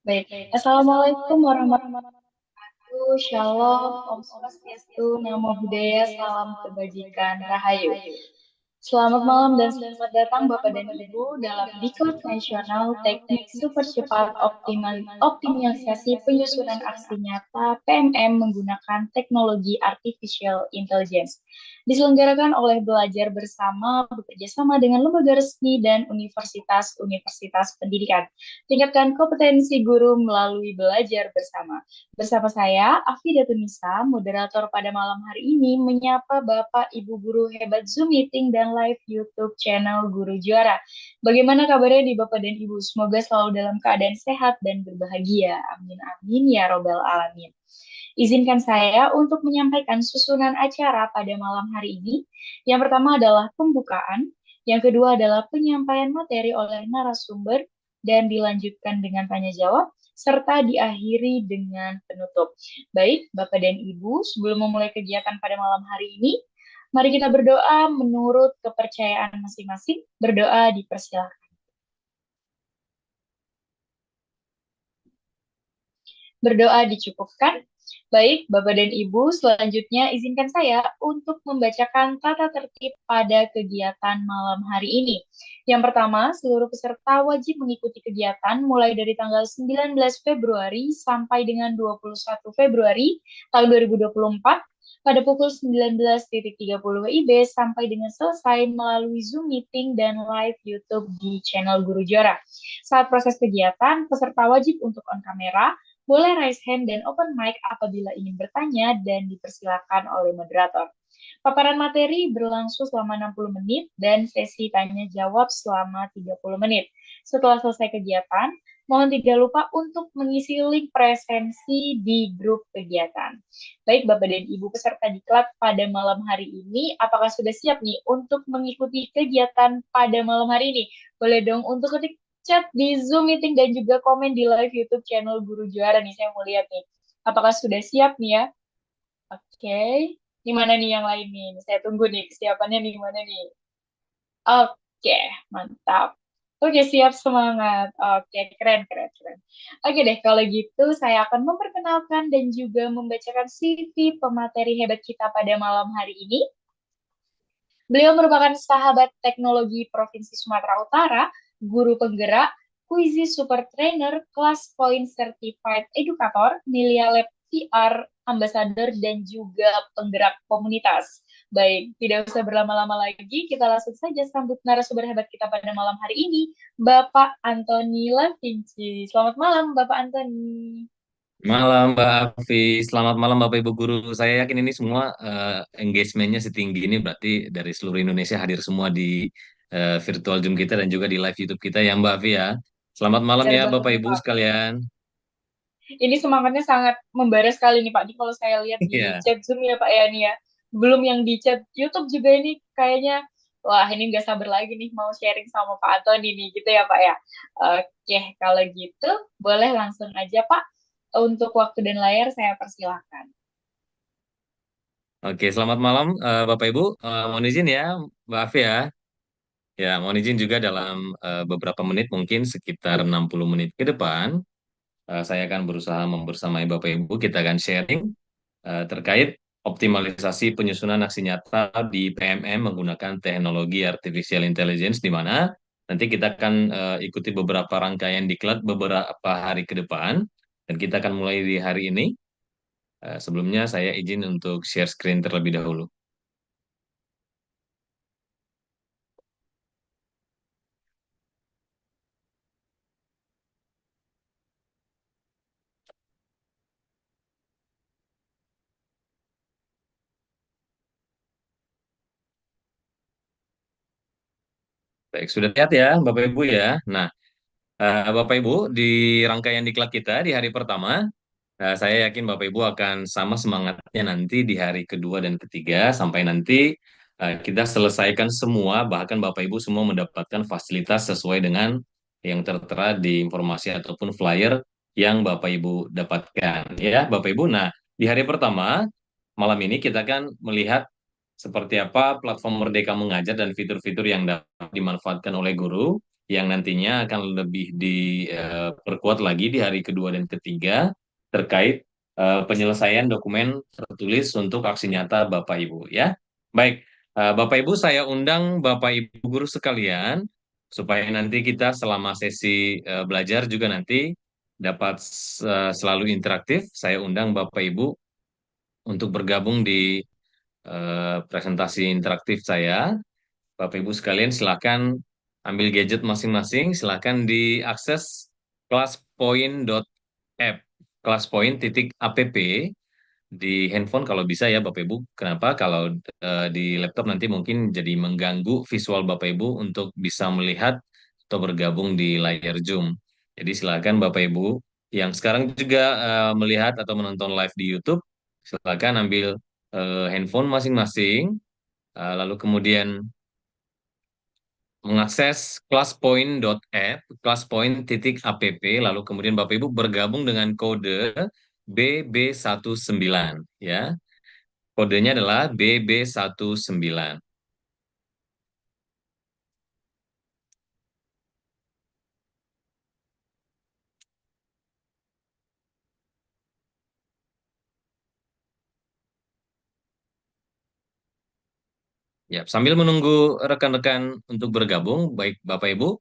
Baik, Assalamualaikum warahmatullahi wabarakatuh. Shalom, Om Swastiastu, Namo Buddhaya, Salam Kebajikan, Rahayu. Selamat malam dan selamat datang Bapak dan Ibu dalam Diklat Nasional Teknik Super Cepat Optimalisasi Penyusunan Aksi Nyata PMM menggunakan teknologi Artificial Intelligence. Diselenggarakan oleh Belajar Bersama bekerja sama dengan lembaga resmi dan universitas-universitas pendidikan. Tingkatkan kompetensi guru melalui Belajar Bersama. Bersama saya, Afida Tunisa, moderator pada malam hari ini, menyapa Bapak Ibu Guru hebat Zoom Meeting dan live YouTube channel Guru Juara. Bagaimana kabarnya di Bapak dan Ibu? Semoga selalu dalam keadaan sehat dan berbahagia. Amin amin ya robbal alamin. Izinkan saya untuk menyampaikan susunan acara pada malam hari ini. Yang pertama adalah pembukaan, yang kedua adalah penyampaian materi oleh narasumber, dan dilanjutkan dengan tanya jawab, serta diakhiri dengan penutup. Baik, Bapak dan Ibu, sebelum memulai kegiatan pada malam hari ini, mari kita berdoa menurut kepercayaan masing-masing. Berdoa dipersilakan. Berdoa dicukupkan. Baik, Bapak dan Ibu, selanjutnya izinkan saya untuk membacakan tata tertib pada kegiatan malam hari ini. Yang pertama, seluruh peserta wajib mengikuti kegiatan mulai dari tanggal 19 Februari sampai dengan 21 Februari tahun 2024 pada pukul 19.30 WIB sampai dengan selesai melalui Zoom meeting dan live YouTube di channel Guru Jora. Saat proses kegiatan, peserta wajib untuk on kamera, boleh raise hand dan open mic apabila ingin bertanya dan dipersilakan oleh moderator. Paparan materi berlangsung selama 60 menit dan sesi tanya jawab selama 30 menit. Setelah selesai kegiatan, mohon tidak lupa untuk mengisi link presensi di grup kegiatan. Baik Bapak dan Ibu peserta diklat pada malam hari ini, apakah sudah siap nih untuk mengikuti kegiatan pada malam hari ini? Boleh dong untuk ketik chat di Zoom meeting dan juga komen di live YouTube channel Guru Juara nih. Saya mau lihat nih. Apakah sudah siap nih ya? Oke. Di mana nih yang lain nih? Saya tunggu nih kesiapannya di mana nih. Oke, mantap. Oke, siap semangat. Oke, keren, keren, keren. Oke deh, kalau gitu saya akan memperkenalkan dan juga membacakan CV pemateri hebat kita pada malam hari ini. Beliau merupakan sahabat teknologi Provinsi Sumatera Utara, guru penggerak, Quizy Super Trainer, Class Point Certified Educator, Milia Lab PR Ambassador, dan juga penggerak komunitas. Baik, tidak usah berlama-lama lagi, kita langsung saja sambut narasumber hebat kita pada malam hari ini, Bapak Antoni Lavinci. Selamat malam, Bapak Antoni. Malam Mbak Afi, selamat malam Bapak Ibu Guru. Saya yakin ini semua engagementnya setinggi ini berarti dari seluruh Indonesia hadir semua di virtual Zoom kita dan juga di live YouTube kita ya Mbak Afi ya. Selamat malam Benar ya Bapak banget, Ibu Pak. sekalian. Ini semangatnya sangat membara sekali nih Pak. Ini kalau saya lihat di Iya, chat Zoom ya Pak ya nih ya. Belum yang di chat YouTube juga ini kayaknya, wah ini nggak sabar lagi nih mau sharing sama Pak Antoni nih gitu ya Pak ya. Oke, kalau gitu boleh langsung aja Pak. Untuk waktu dan layar saya persilahkan. oke selamat malam Bapak Ibu. Mohon izin ya Mbak Afi ya. Ya, mohon izin juga dalam beberapa menit mungkin sekitar 60 menit ke depan. Saya akan berusaha membersamai Bapak Ibu. Kita akan sharing terkait optimalisasi penyusunan aksi nyata di PMM menggunakan teknologi artificial intelligence di mana nanti kita akan ikuti beberapa rangkaian diklat beberapa hari ke depan dan kita akan mulai di hari ini. Sebelumnya saya izin untuk share screen terlebih dahulu. Baik, sudah lihat ya Bapak Ibu ya. Nah, Bapak Ibu di rangkaian diklat kita di hari pertama, saya yakin Bapak Ibu akan sama semangatnya nanti di hari kedua dan ketiga sampai nanti kita selesaikan semua, bahkan Bapak Ibu semua mendapatkan fasilitas sesuai dengan yang tertera di informasi ataupun flyer yang Bapak Ibu dapatkan. Ya, Bapak Ibu. Nah, di hari pertama, malam ini kita akan melihat seperti apa platform Merdeka Mengajar dan fitur-fitur yang dapat dimanfaatkan oleh guru yang nantinya akan lebih diperkuat lagi di hari kedua dan ketiga terkait penyelesaian dokumen tertulis untuk aksi nyata Bapak Ibu ya. Baik, Bapak Ibu saya undang Bapak Ibu guru sekalian supaya nanti kita selama sesi belajar juga nanti dapat selalu interaktif. Saya undang Bapak Ibu untuk bergabung di presentasi interaktif saya. Bapak Ibu sekalian silakan ambil gadget masing-masing, silakan diakses classpoint.app, classpoint.app di handphone kalau bisa ya Bapak Ibu. Kenapa? Kalau di laptop nanti mungkin jadi mengganggu visual Bapak Ibu untuk bisa melihat atau bergabung di layar Zoom. Jadi silakan Bapak Ibu yang sekarang juga melihat atau menonton live di YouTube, silakan ambil handphone masing-masing, lalu kemudian mengakses classpoint.app, classpoint.app, lalu kemudian Bapak Ibu bergabung dengan kode BB19 ya. Kodenya adalah BB19. Ya, sambil menunggu rekan-rekan untuk bergabung, baik Bapak Ibu,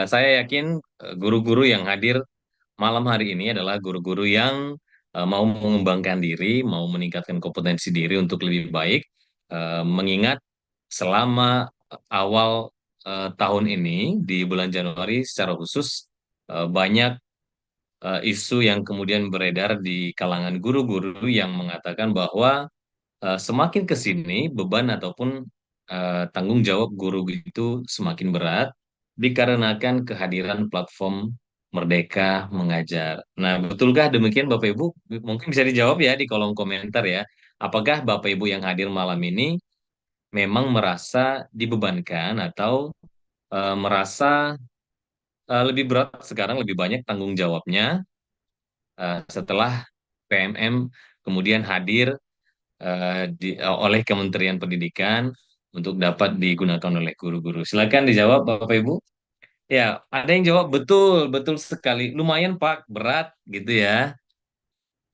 saya yakin guru-guru yang hadir malam hari ini adalah guru-guru yang mau mengembangkan diri, mau meningkatkan kompetensi diri untuk lebih baik, mengingat selama awal tahun ini di bulan Januari secara khusus banyak isu yang kemudian beredar di kalangan guru-guru yang mengatakan bahwa semakin ke sini beban ataupun tanggung jawab guru itu semakin berat dikarenakan kehadiran platform Merdeka Mengajar. Nah, betulkah demikian Bapak Ibu? Mungkin bisa dijawab ya di kolom komentar ya. Apakah Bapak Ibu yang hadir malam ini memang merasa dibebankan atau merasa lebih berat sekarang, lebih banyak tanggung jawabnya setelah PMM kemudian hadir oleh Kementerian Pendidikan untuk dapat digunakan oleh guru-guru. Silakan dijawab Bapak Ibu. Ya, ada yang jawab betul, betul sekali. Lumayan Pak, berat gitu ya.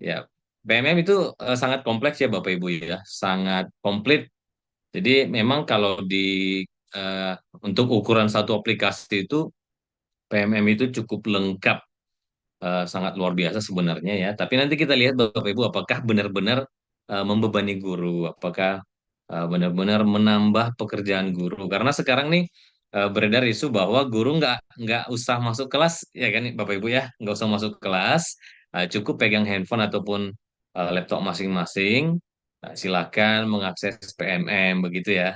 Ya, PMM itu sangat kompleks ya Bapak Ibu ya, sangat komplit. Jadi memang kalau eh, untuk ukuran satu aplikasi itu PMM itu cukup lengkap, sangat luar biasa sebenarnya ya. Tapi nanti kita lihat Bapak Ibu apakah benar-benar membebani guru, apakah benar-benar menambah pekerjaan guru. Karena sekarang nih beredar isu bahwa guru nggak usah masuk kelas ya kan Bapak Ibu ya, nggak usah masuk kelas, cukup pegang handphone ataupun laptop masing-masing, silakan mengakses PMM begitu ya.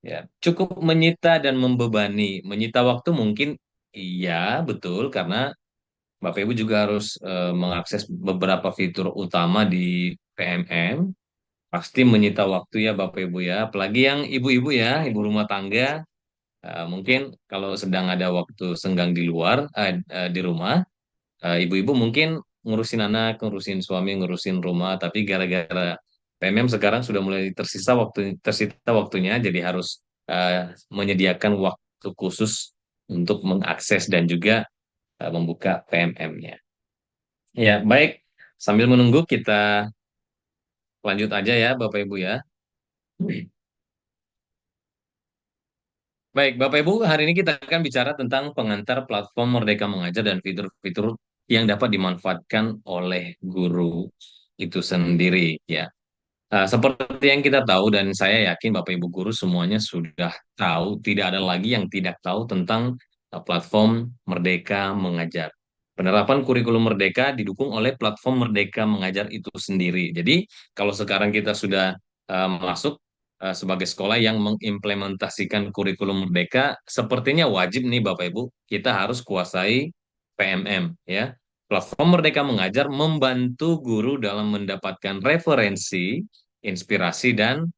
Ya, cukup menyita dan membebani. Menyita waktu mungkin iya betul karena Bapak Ibu juga harus mengakses beberapa fitur utama di PMM. Pasti menyita waktu ya Bapak Ibu ya. Apalagi yang ibu-ibu ya, ibu rumah tangga. Mungkin kalau sedang ada waktu senggang di luar, di rumah, ibu-ibu mungkin ngurusin anak, ngurusin suami, ngurusin rumah. Tapi gara-gara PMM sekarang sudah mulai tersita waktunya, jadi harus menyediakan waktu khusus untuk mengakses dan juga membuka PMM-nya. Ya, baik. Sambil menunggu kita lanjut aja ya, Bapak Ibu ya. Baik, Bapak Ibu, hari ini kita akan bicara tentang pengantar platform Merdeka Mengajar dan fitur-fitur yang dapat dimanfaatkan oleh guru itu sendiri ya. Seperti yang kita tahu dan saya yakin Bapak Ibu guru semuanya sudah tahu, tidak ada lagi yang tidak tahu tentang platform Merdeka Mengajar. Penerapan kurikulum Merdeka didukung oleh platform Merdeka Mengajar itu sendiri. Jadi kalau sekarang kita sudah masuk sebagai sekolah yang mengimplementasikan kurikulum Merdeka, sepertinya wajib nih Bapak Ibu, kita harus kuasai PMM ya. Platform Merdeka Mengajar membantu guru dalam mendapatkan referensi, inspirasi, dan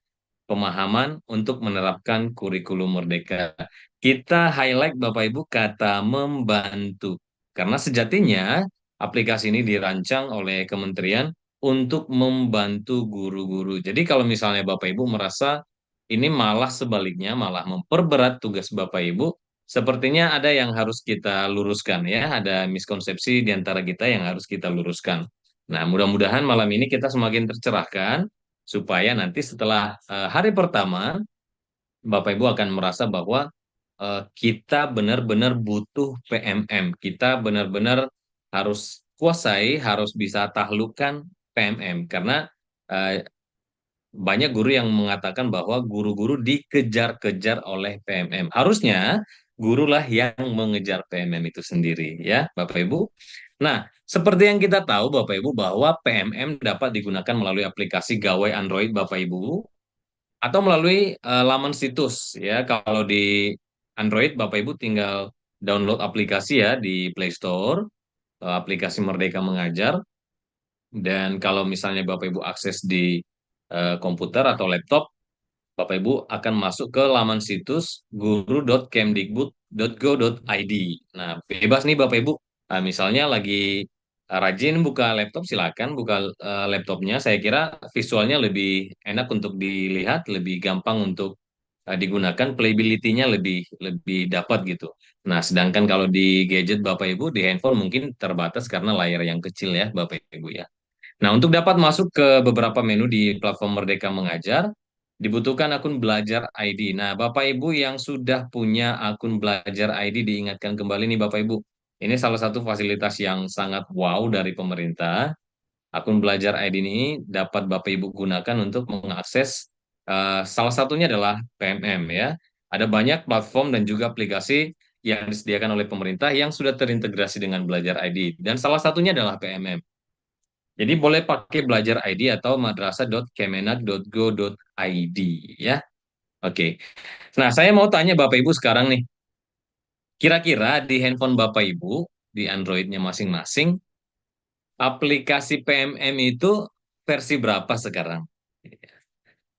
pemahaman untuk menerapkan kurikulum Merdeka. Kita highlight Bapak Ibu kata membantu. Karena sejatinya aplikasi ini dirancang oleh kementerian untuk membantu guru-guru. Jadi kalau misalnya Bapak Ibu merasa ini malah sebaliknya, malah memperberat tugas Bapak Ibu, sepertinya ada yang harus kita luruskan ya, ada miskonsepsi di antara kita yang harus kita luruskan. Nah, mudah-mudahan malam ini kita semakin tercerahkan supaya nanti setelah hari pertama Bapak Ibu akan merasa bahwa kita benar-benar butuh PMM. Kita benar-benar harus kuasai, harus bisa taklukkan PMM karena eh, banyak guru yang mengatakan bahwa guru-guru dikejar-kejar oleh PMM. Harusnya gurulah yang mengejar PMM itu sendiri, ya, Bapak Ibu. Nah, seperti yang kita tahu, Bapak Ibu, bahwa PMM dapat digunakan melalui aplikasi Gawai Android, Bapak Ibu, atau melalui laman situs, ya. Kalau di Android, Bapak Ibu tinggal download aplikasi ya di Play Store, aplikasi Merdeka Mengajar. Dan kalau misalnya Bapak Ibu akses di komputer atau laptop, Bapak Ibu akan masuk ke laman situs guru.kemdikbud.go.id. Nah, bebas nih Bapak Ibu. Nah, misalnya lagi rajin buka laptop, silakan buka laptopnya. Saya kira visualnya lebih enak untuk dilihat, lebih gampang untuk digunakan, playability-nya lebih lebih dapat gitu. Nah, sedangkan kalau di gadget Bapak Ibu, di handphone mungkin terbatas karena layar yang kecil ya Bapak Ibu ya. Nah, untuk dapat masuk ke beberapa menu di platform Merdeka Mengajar, dibutuhkan akun Belajar ID. Nah, Bapak Ibu yang sudah punya akun Belajar ID diingatkan kembali nih Bapak Ibu. Ini salah satu fasilitas yang sangat wow dari pemerintah. Akun Belajar ID ini dapat Bapak Ibu gunakan untuk mengakses salah satunya adalah PMM ya. Ada banyak platform dan juga aplikasi yang disediakan oleh pemerintah yang sudah terintegrasi dengan Belajar ID dan salah satunya adalah PMM. Jadi boleh pakai belajar ID atau madrasah.kemenak.go.id ya. Oke. Nah, saya mau tanya Bapak Ibu sekarang nih. Kira-kira di handphone Bapak Ibu, di Android-nya masing-masing, aplikasi PMM itu versi berapa sekarang?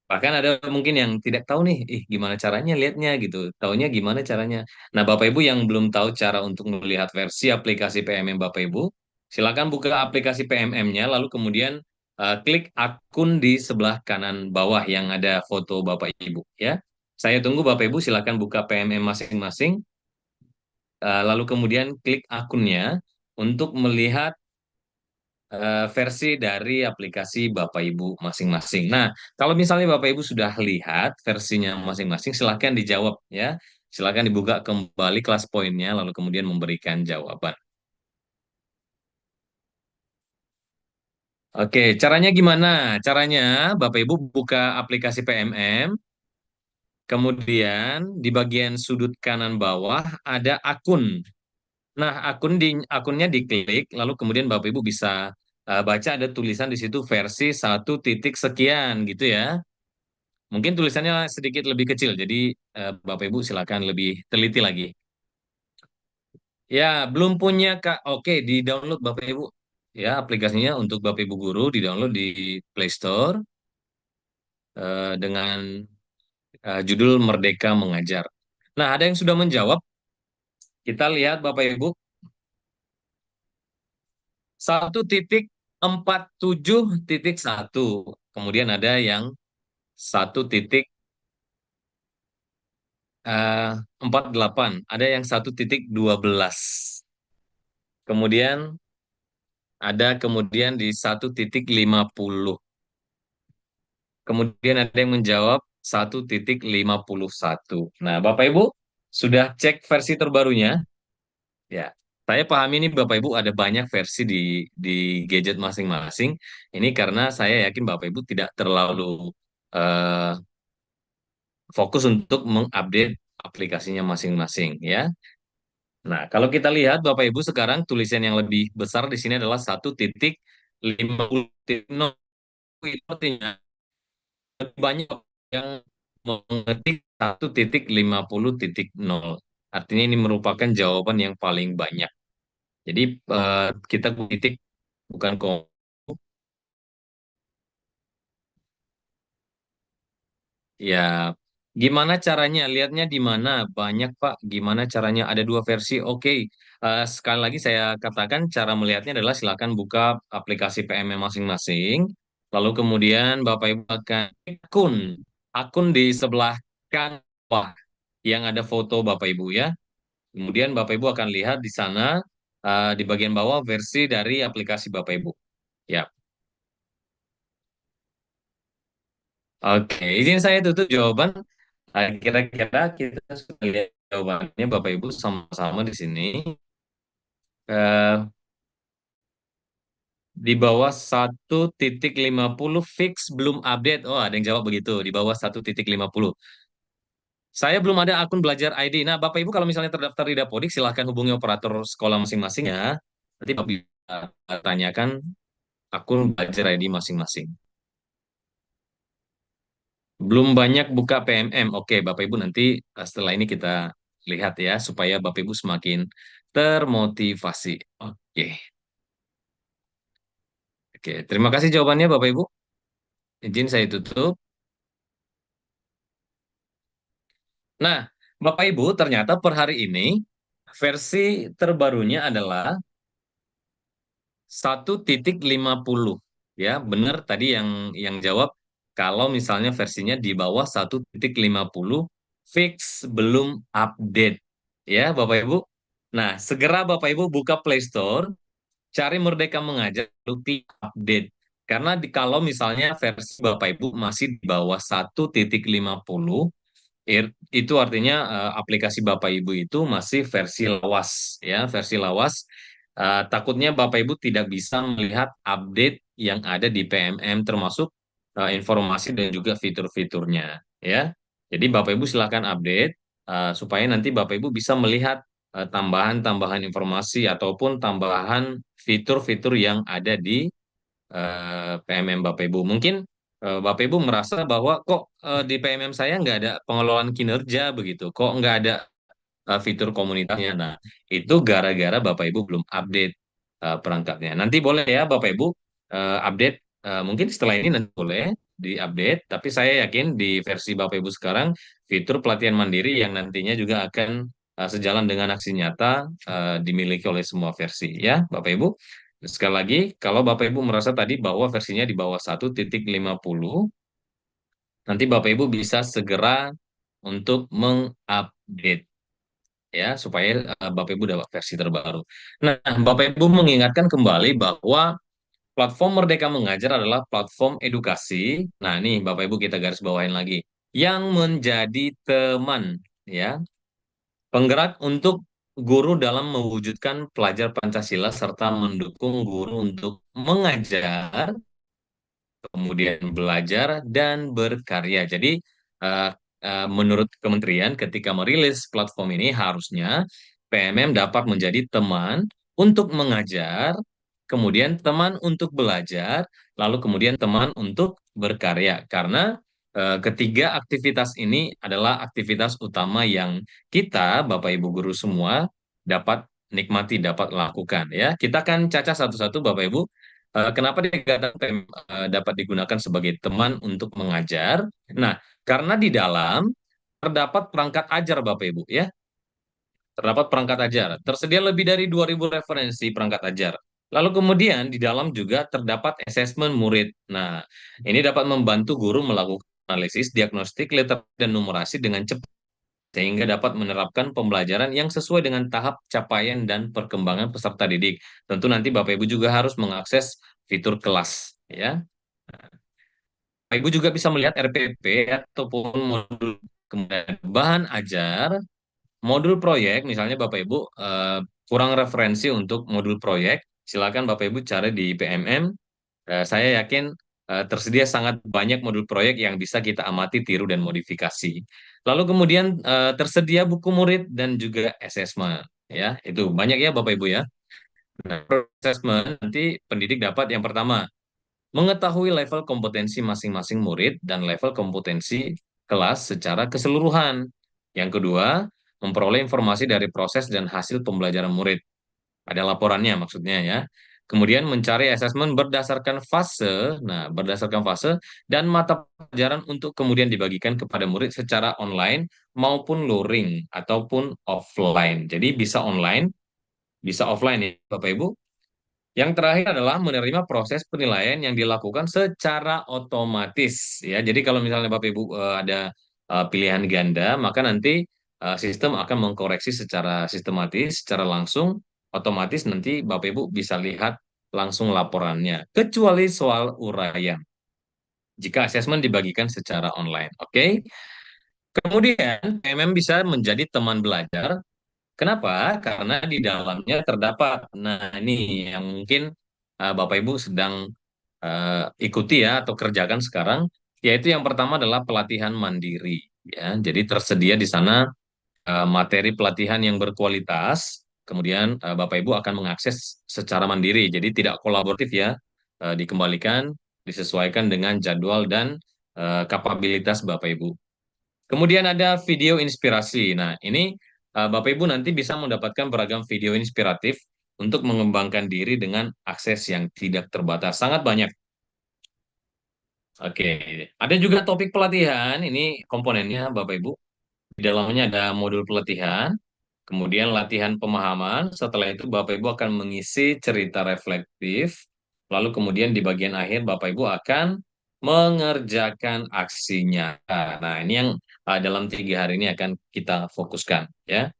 Bahkan ada mungkin yang tidak tahu nih, gimana caranya lihatnya gitu. Taunya gimana caranya. Nah, Bapak Ibu yang belum tahu cara untuk melihat versi aplikasi PMM Bapak Ibu, silakan buka aplikasi PMM-nya, lalu kemudian klik akun di sebelah kanan bawah yang ada foto Bapak Ibu ya. Saya tunggu Bapak Ibu silakan buka PMM masing-masing, lalu kemudian klik akunnya untuk melihat versi dari aplikasi Bapak Ibu masing-masing. Nah, kalau misalnya Bapak Ibu sudah lihat versinya masing-masing, silahkan dijawab ya. Silahkan dibuka kembali kelas poinnya, lalu kemudian memberikan jawaban. Oke, caranya gimana? Caranya Bapak Ibu buka aplikasi PMM, kemudian di bagian sudut kanan bawah ada akun. Nah, akunnya diklik, lalu kemudian Bapak Ibu bisa baca ada tulisan di situ versi 1 titik sekian gitu ya. Mungkin tulisannya sedikit lebih kecil, jadi Bapak Ibu silakan lebih teliti lagi. Ya, belum punya Kak. Oke, di-download Bapak Ibu. Ya, aplikasinya untuk Bapak Ibu guru di-download di Play Store dengan judul Merdeka Mengajar. Nah, ada yang sudah menjawab. Kita lihat Bapak Ibu, 1,47.1. Kemudian ada yang 1,48. Ada yang 1,12. Kemudian kemudian di 1,50. Kemudian ada yang menjawab 1,51. Nah, Bapak Ibu sudah cek versi terbarunya? Ya, saya pahami ini Bapak Ibu ada banyak versi di gadget masing-masing. Ini karena saya yakin Bapak Ibu tidak terlalu eh, fokus untuk mengupdate aplikasinya masing-masing ya. Nah, kalau kita lihat Bapak Ibu sekarang tulisan yang lebih besar di sini adalah 1,50. Itu artinya lebih banyak yang mengetik 1,50.0. Artinya ini merupakan jawaban yang paling banyak. Jadi kita titik bukan koma. Ya, gimana caranya? Lihatnya di mana? Banyak, Pak. Gimana caranya? Ada 2 versi. Oke. Sekali lagi saya katakan cara melihatnya adalah silakan buka aplikasi PM masing-masing. Lalu kemudian Bapak Ibu akan akun di sebelah kanan bawah yang ada foto Bapak Ibu ya. Kemudian Bapak Ibu akan lihat di sana di bagian bawah versi dari aplikasi Bapak Ibu. Ya. Oke, izin saya tutup jawaban. Kira-kira kita sudah lihat jawabannya Bapak Ibu sama-sama di sini. Eh, di bawah 1.50 fix belum update. Oh, ada yang jawab begitu. Di bawah 1.50. Saya belum ada akun belajar ID. Nah, Bapak Ibu kalau misalnya terdaftar di Dapodik, silahkan hubungi operator sekolah masing-masing ya. Nanti Bapak bisa tanyakan akun belajar ID masing-masing. Belum banyak buka PMM. Oke, Bapak Ibu nanti setelah ini kita lihat ya, supaya Bapak Ibu semakin termotivasi. Oke, oke. Terima kasih jawabannya Bapak Ibu. Izin saya tutup. Nah, Bapak Ibu, ternyata per hari ini versi terbarunya adalah 1.50. Ya, benar tadi yang jawab kalau misalnya versinya di bawah 1.50 fix belum update. Ya, Bapak Ibu. Nah, segera Bapak Ibu buka Play Store, cari Merdeka Mengajar lalu klik update. Karena kalau misalnya versi Bapak Ibu masih di bawah 1.50, itu artinya aplikasi Bapak Ibu itu masih versi lawas ya, versi lawas. Takutnya Bapak Ibu tidak bisa melihat update yang ada di PMM termasuk informasi dan juga fitur-fiturnya ya. Jadi Bapak Ibu silakan update supaya nanti Bapak Ibu bisa melihat tambahan-tambahan informasi ataupun tambahan fitur-fitur yang ada di PMM Bapak Ibu. Mungkin Bapak Ibu merasa bahwa kok di PMM saya nggak ada pengelolaan kinerja begitu, kok nggak ada fitur komunitasnya. Nah, itu gara-gara Bapak Ibu belum update perangkatnya. Nanti boleh ya Bapak Ibu update, mungkin setelah ini nanti boleh diupdate, tapi saya yakin di versi Bapak Ibu sekarang fitur pelatihan mandiri yang nantinya juga akan sejalan dengan aksi nyata dimiliki oleh semua versi ya Bapak Ibu. Sekali lagi, kalau Bapak Ibu merasa tadi bahwa versinya di bawah 1.50, nanti Bapak Ibu bisa segera untuk mengupdate ya supaya Bapak Ibu dapat versi terbaru. Nah, Bapak Ibu mengingatkan kembali bahwa platform Merdeka Mengajar adalah platform edukasi. Nah, ini Bapak Ibu kita garis bawahin lagi, yang menjadi teman ya, penggerak untuk guru dalam mewujudkan pelajar Pancasila serta mendukung guru untuk mengajar, kemudian belajar dan berkarya. Jadi eh, menurut kementerian ketika merilis platform ini harusnya PMM dapat menjadi teman untuk mengajar, kemudian teman untuk belajar, lalu kemudian teman untuk berkarya. Karena ketiga aktivitas ini adalah aktivitas utama yang kita, Bapak Ibu guru semua, dapat nikmati, dapat lakukan ya. Kita akan cacah satu-satu Bapak Ibu. Kenapa dikatakan dapat digunakan sebagai teman untuk mengajar? Nah, karena di dalam terdapat perangkat ajar Bapak Ibu ya. Terdapat perangkat ajar. Tersedia lebih dari 2.000 referensi perangkat ajar. Lalu kemudian di dalam juga terdapat asesmen murid. Nah, ini dapat membantu guru melakukan analisis, diagnostik, literasi, dan numerasi dengan cepat sehingga dapat menerapkan pembelajaran yang sesuai dengan tahap capaian dan perkembangan peserta didik. Tentu nanti Bapak Ibu juga harus mengakses fitur kelas ya. Bapak Ibu juga bisa melihat RPP ataupun modul, kemudian bahan ajar, modul proyek, misalnya Bapak Ibu kurang referensi untuk modul proyek, silakan Bapak Ibu cari di PMM. Saya yakin tersedia sangat banyak modul proyek yang bisa kita amati, tiru, dan modifikasi. Lalu kemudian tersedia buku murid dan juga asesmen. Ya, itu banyak ya Bapak Ibu ya. Nah, asesmen nanti pendidik dapat yang pertama mengetahui level kompetensi masing-masing murid dan level kompetensi kelas secara keseluruhan. Yang kedua, memperoleh informasi dari proses dan hasil pembelajaran murid. Ada laporannya maksudnya ya. Kemudian mencari asesmen berdasarkan fase, nah berdasarkan fase dan mata pelajaran untuk kemudian dibagikan kepada murid secara online maupun luring ataupun offline. Jadi bisa online, bisa offline ya Bapak Ibu. Yang terakhir adalah menerima proses penilaian yang dilakukan secara otomatis ya. Jadi kalau misalnya Bapak Ibu ada pilihan ganda, maka nanti sistem akan mengkoreksi secara sistematis, secara langsung, otomatis nanti Bapak Ibu bisa lihat langsung laporannya, kecuali soal uraian jika asesmen dibagikan secara online. Oke. Kemudian PMM bisa menjadi teman belajar. Kenapa? Karena di dalamnya terdapat. Nah, ini yang mungkin Bapak Ibu sedang ikuti ya atau kerjakan sekarang, yaitu yang pertama adalah pelatihan mandiri. Ya, jadi tersedia di sana materi pelatihan yang berkualitas. Kemudian Bapak Ibu akan mengakses secara mandiri. Jadi tidak kolaboratif ya, dikembalikan, disesuaikan dengan jadwal dan kapabilitas Bapak Ibu. Kemudian ada video inspirasi. Nah, ini Bapak Ibu nanti bisa mendapatkan beragam video inspiratif untuk mengembangkan diri dengan akses yang tidak terbatas. Sangat banyak. Oke, ada juga topik pelatihan. Ini komponennya Bapak Ibu. Di dalamnya ada modul pelatihan, kemudian latihan pemahaman. Setelah itu Bapak Ibu akan mengisi cerita reflektif. Lalu kemudian di bagian akhir Bapak Ibu akan mengerjakan aksinya. Nah, ini yang dalam 3 hari ini akan kita fokuskan, ya.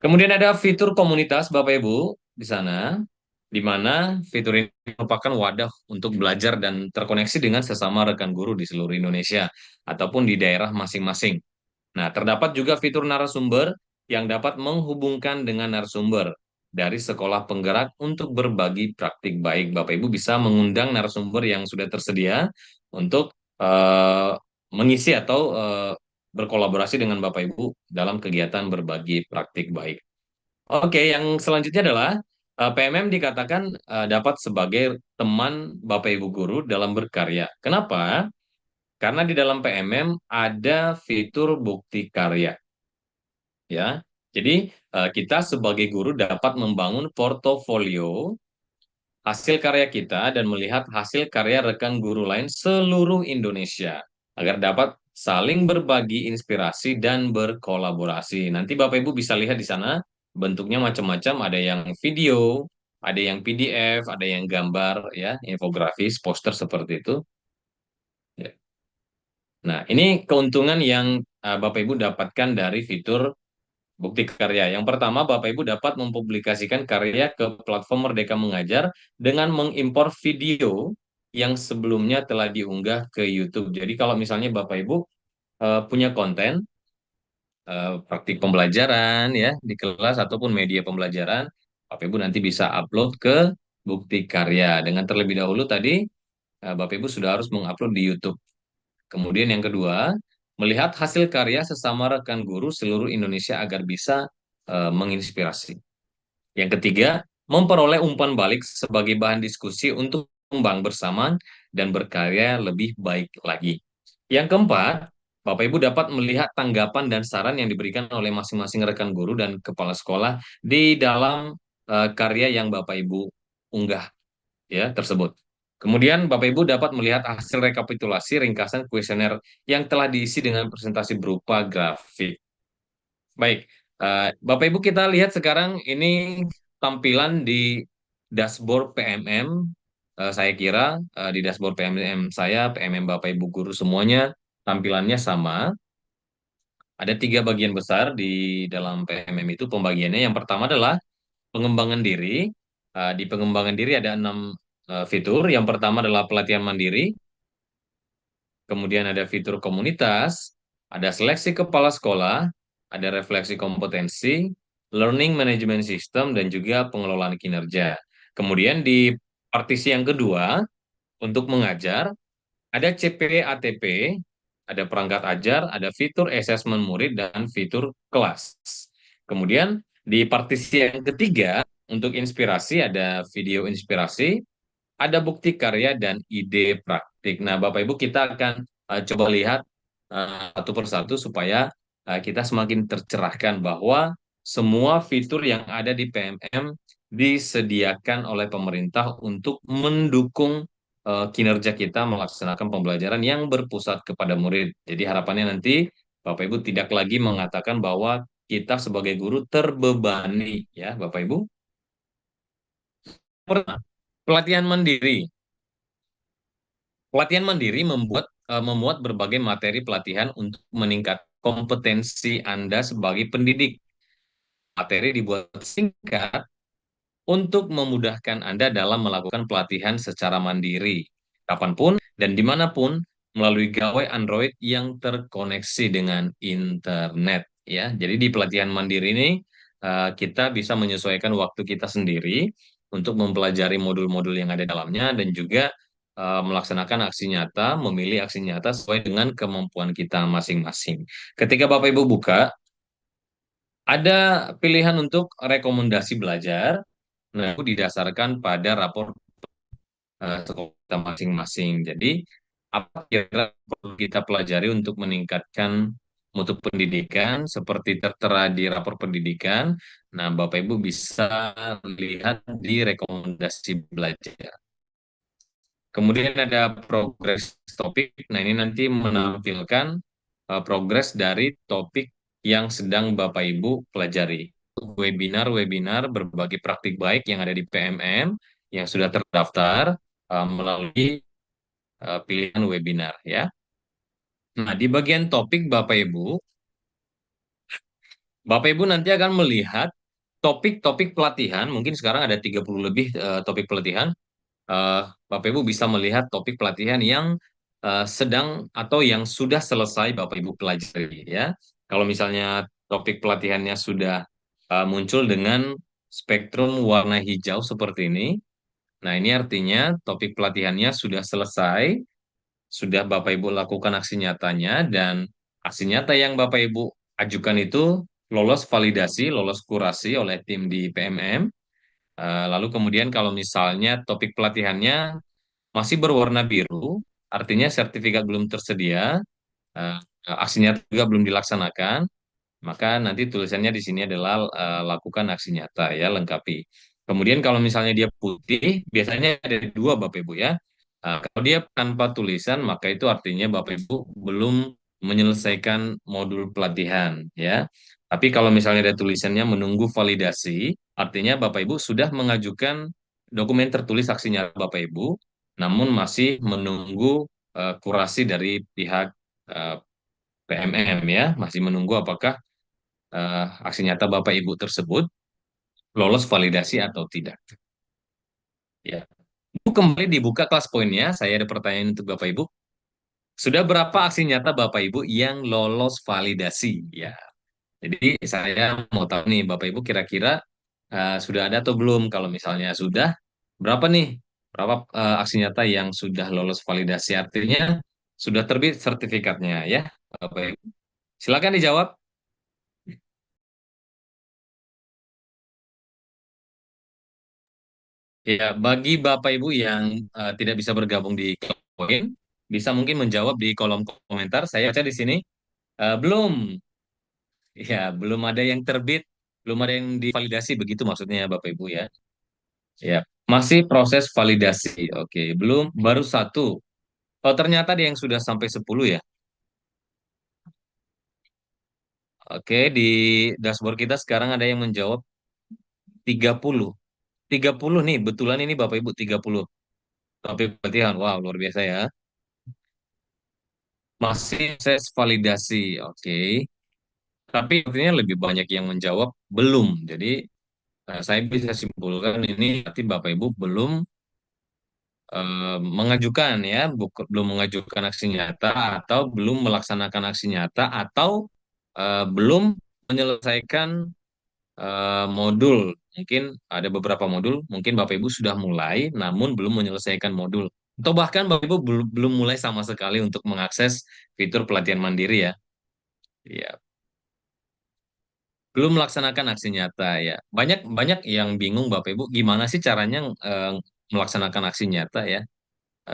Kemudian ada fitur komunitas Bapak Ibu di sana, di mana fitur ini merupakan wadah untuk belajar dan terkoneksi dengan sesama rekan guru di seluruh Indonesia ataupun di daerah masing-masing. Nah, terdapat juga fitur narasumber yang dapat menghubungkan dengan narasumber dari sekolah penggerak untuk berbagi praktik baik. Bapak Ibu bisa mengundang narasumber yang sudah tersedia untuk mengisi atau berkolaborasi dengan Bapak Ibu dalam kegiatan berbagi praktik baik. Oke, yang selanjutnya adalah PMM dikatakan dapat sebagai teman Bapak Ibu guru dalam berkarya. Kenapa? Karena di dalam PMM ada fitur bukti karya, ya. Jadi kita sebagai guru dapat membangun portofolio hasil karya kita dan melihat hasil karya rekan guru lain seluruh Indonesia agar dapat saling berbagi inspirasi dan berkolaborasi. Nanti Bapak Ibu bisa lihat di sana bentuknya macam-macam, ada yang video, ada yang PDF, ada yang gambar ya, infografis, poster seperti itu. Ya. Nah, ini keuntungan yang Bapak Ibu dapatkan dari fitur bukti karya. Yang pertama, Bapak Ibu dapat mempublikasikan karya ke platform Merdeka Mengajar dengan mengimpor video yang sebelumnya telah diunggah ke YouTube. Jadi kalau misalnya Bapak Ibu punya konten praktik pembelajaran ya di kelas ataupun media pembelajaran, Bapak Ibu nanti bisa upload ke bukti karya. Dengan terlebih dahulu tadi Bapak Ibu sudah harus mengupload di YouTube. Kemudian yang kedua, melihat hasil karya sesama rekan guru seluruh Indonesia agar bisa menginspirasi. Yang ketiga, memperoleh umpan balik sebagai bahan diskusi untuk kembang bersama dan berkarya lebih baik lagi. Yang keempat, Bapak Ibu dapat melihat tanggapan dan saran yang diberikan oleh masing-masing rekan guru dan kepala sekolah di dalam karya yang Bapak Ibu unggah ya tersebut. Kemudian Bapak Ibu dapat melihat hasil rekapitulasi ringkasan kuesioner yang telah diisi dengan presentasi berupa grafik. Baik, Bapak Ibu kita lihat sekarang ini tampilan di dashboard PMM. Saya kira di dashboard PMM saya, PMM Bapak Ibu guru semuanya tampilannya sama. Ada 3 bagian besar di dalam PMM itu pembagiannya. Yang pertama adalah pengembangan diri. Di pengembangan diri ada 6 fitur. Yang pertama adalah pelatihan mandiri, kemudian ada fitur komunitas, ada seleksi kepala sekolah, ada refleksi kompetensi, learning management system, dan juga pengelolaan kinerja. Kemudian di partisi yang kedua, untuk mengajar, ada CP ATP, ada perangkat ajar, ada fitur asesmen murid, dan fitur kelas. Kemudian di partisi yang ketiga, untuk inspirasi ada video inspirasi, ada bukti karya dan ide praktik. Nah, Bapak Ibu kita akan coba lihat satu persatu supaya kita semakin tercerahkan bahwa semua fitur yang ada di PMM disediakan oleh pemerintah untuk mendukung kinerja kita melaksanakan pembelajaran yang berpusat kepada murid. Jadi harapannya nanti Bapak Ibu tidak lagi mengatakan bahwa kita sebagai guru terbebani ya Bapak Ibu. Pertama, pelatihan mandiri. Pelatihan mandiri memuat berbagai materi pelatihan untuk meningkatkan kompetensi Anda sebagai pendidik. Materi dibuat singkat untuk memudahkan Anda dalam melakukan pelatihan secara mandiri, kapanpun dan dimanapun melalui gawai Android yang terkoneksi dengan internet. Ya, jadi di pelatihan mandiri ini kita bisa menyesuaikan waktu kita sendiri untuk mempelajari modul-modul yang ada dalamnya dan juga melaksanakan aksi nyata, memilih aksi nyata sesuai dengan kemampuan kita masing-masing. Ketika Bapak Ibu buka, ada pilihan untuk rekomendasi belajar. Nah, itu didasarkan pada rapor sekolah kita masing-masing. Jadi, apa kira perlu kita pelajari untuk meningkatkan mutu pendidikan seperti tertera di rapor pendidikan? Nah, Bapak Ibu bisa lihat di rekomendasi belajar. Kemudian ada progres topik. Nah, ini nanti menampilkan progres dari topik yang sedang Bapak Ibu pelajari. Webinar-webinar berbagi praktik baik yang ada di PMM yang sudah terdaftar melalui pilihan webinar ya. Nah, di bagian topik Bapak Ibu nanti akan melihat topik-topik pelatihan, mungkin sekarang ada 30 lebih topik pelatihan. Bapak Ibu bisa melihat topik pelatihan yang sedang atau yang sudah selesai Bapak Ibu pelajari ya. Kalau misalnya topik pelatihannya sudah muncul dengan spektrum warna hijau seperti ini, nah ini artinya topik pelatihannya sudah selesai, sudah Bapak Ibu lakukan aksi nyatanya dan aksi nyata yang Bapak Ibu ajukan itu lolos validasi, lolos kurasi oleh tim di PMM. Lalu kemudian kalau misalnya topik pelatihannya masih berwarna biru, artinya sertifikat belum tersedia, eh, aksinya juga belum dilaksanakan, maka nanti tulisannya di sini adalah lakukan aksi nyata ya, lengkapi. Kemudian kalau misalnya dia putih, biasanya ada dua Bapak Ibu ya. Kalau dia tanpa tulisan, maka itu artinya Bapak Ibu belum menyelesaikan modul pelatihan ya. Tapi kalau misalnya ada tulisannya menunggu validasi, artinya Bapak Ibu sudah mengajukan dokumen tertulis aksi nyata Bapak Ibu, namun masih menunggu kurasi dari pihak eh, PMM ya, masih menunggu apakah aksi nyata Bapak Ibu tersebut lolos validasi atau tidak. Ya. Bu, kembali dibuka kelas poinnya. Saya ada pertanyaan untuk Bapak Ibu. Sudah berapa aksi nyata Bapak Ibu yang lolos validasi? Ya. Jadi saya mau tahu nih Bapak Ibu kira-kira sudah ada atau belum? Kalau misalnya sudah, berapa nih? Berapa aksi nyata yang sudah lolos validasi? Artinya sudah terbit sertifikatnya ya, Bapak Ibu. Silakan dijawab. Ya, bagi Bapak Ibu yang tidak bisa bergabung di poin, bisa mungkin menjawab di kolom komentar. Saya baca di sini, belum, ya, belum ada yang terbit, belum ada yang divalidasi, begitu maksudnya ya Bapak Ibu ya. Ya, masih proses validasi. Oke, belum, baru satu. Oh, ternyata ada yang sudah sampai 10 ya. Oke, di dashboard kita sekarang ada yang menjawab 30. 30 nih, betulan ini Bapak Ibu 30. Tapi pelatihan, wow, luar biasa ya. Masih proses validasi, oke. Tapi artinya lebih banyak yang menjawab belum. Jadi saya bisa simpulkan ini berarti Bapak Ibu belum mengajukan ya, belum mengajukan aksi nyata atau belum melaksanakan aksi nyata atau belum menyelesaikan modul. Mungkin ada beberapa modul, mungkin Bapak Ibu sudah mulai namun belum menyelesaikan modul. Atau bahkan Bapak Ibu belum mulai sama sekali untuk mengakses fitur pelatihan mandiri ya. Ya, belum melaksanakan aksi nyata ya. Banyak banyak yang bingung Bapak Ibu gimana sih caranya melaksanakan aksi nyata ya.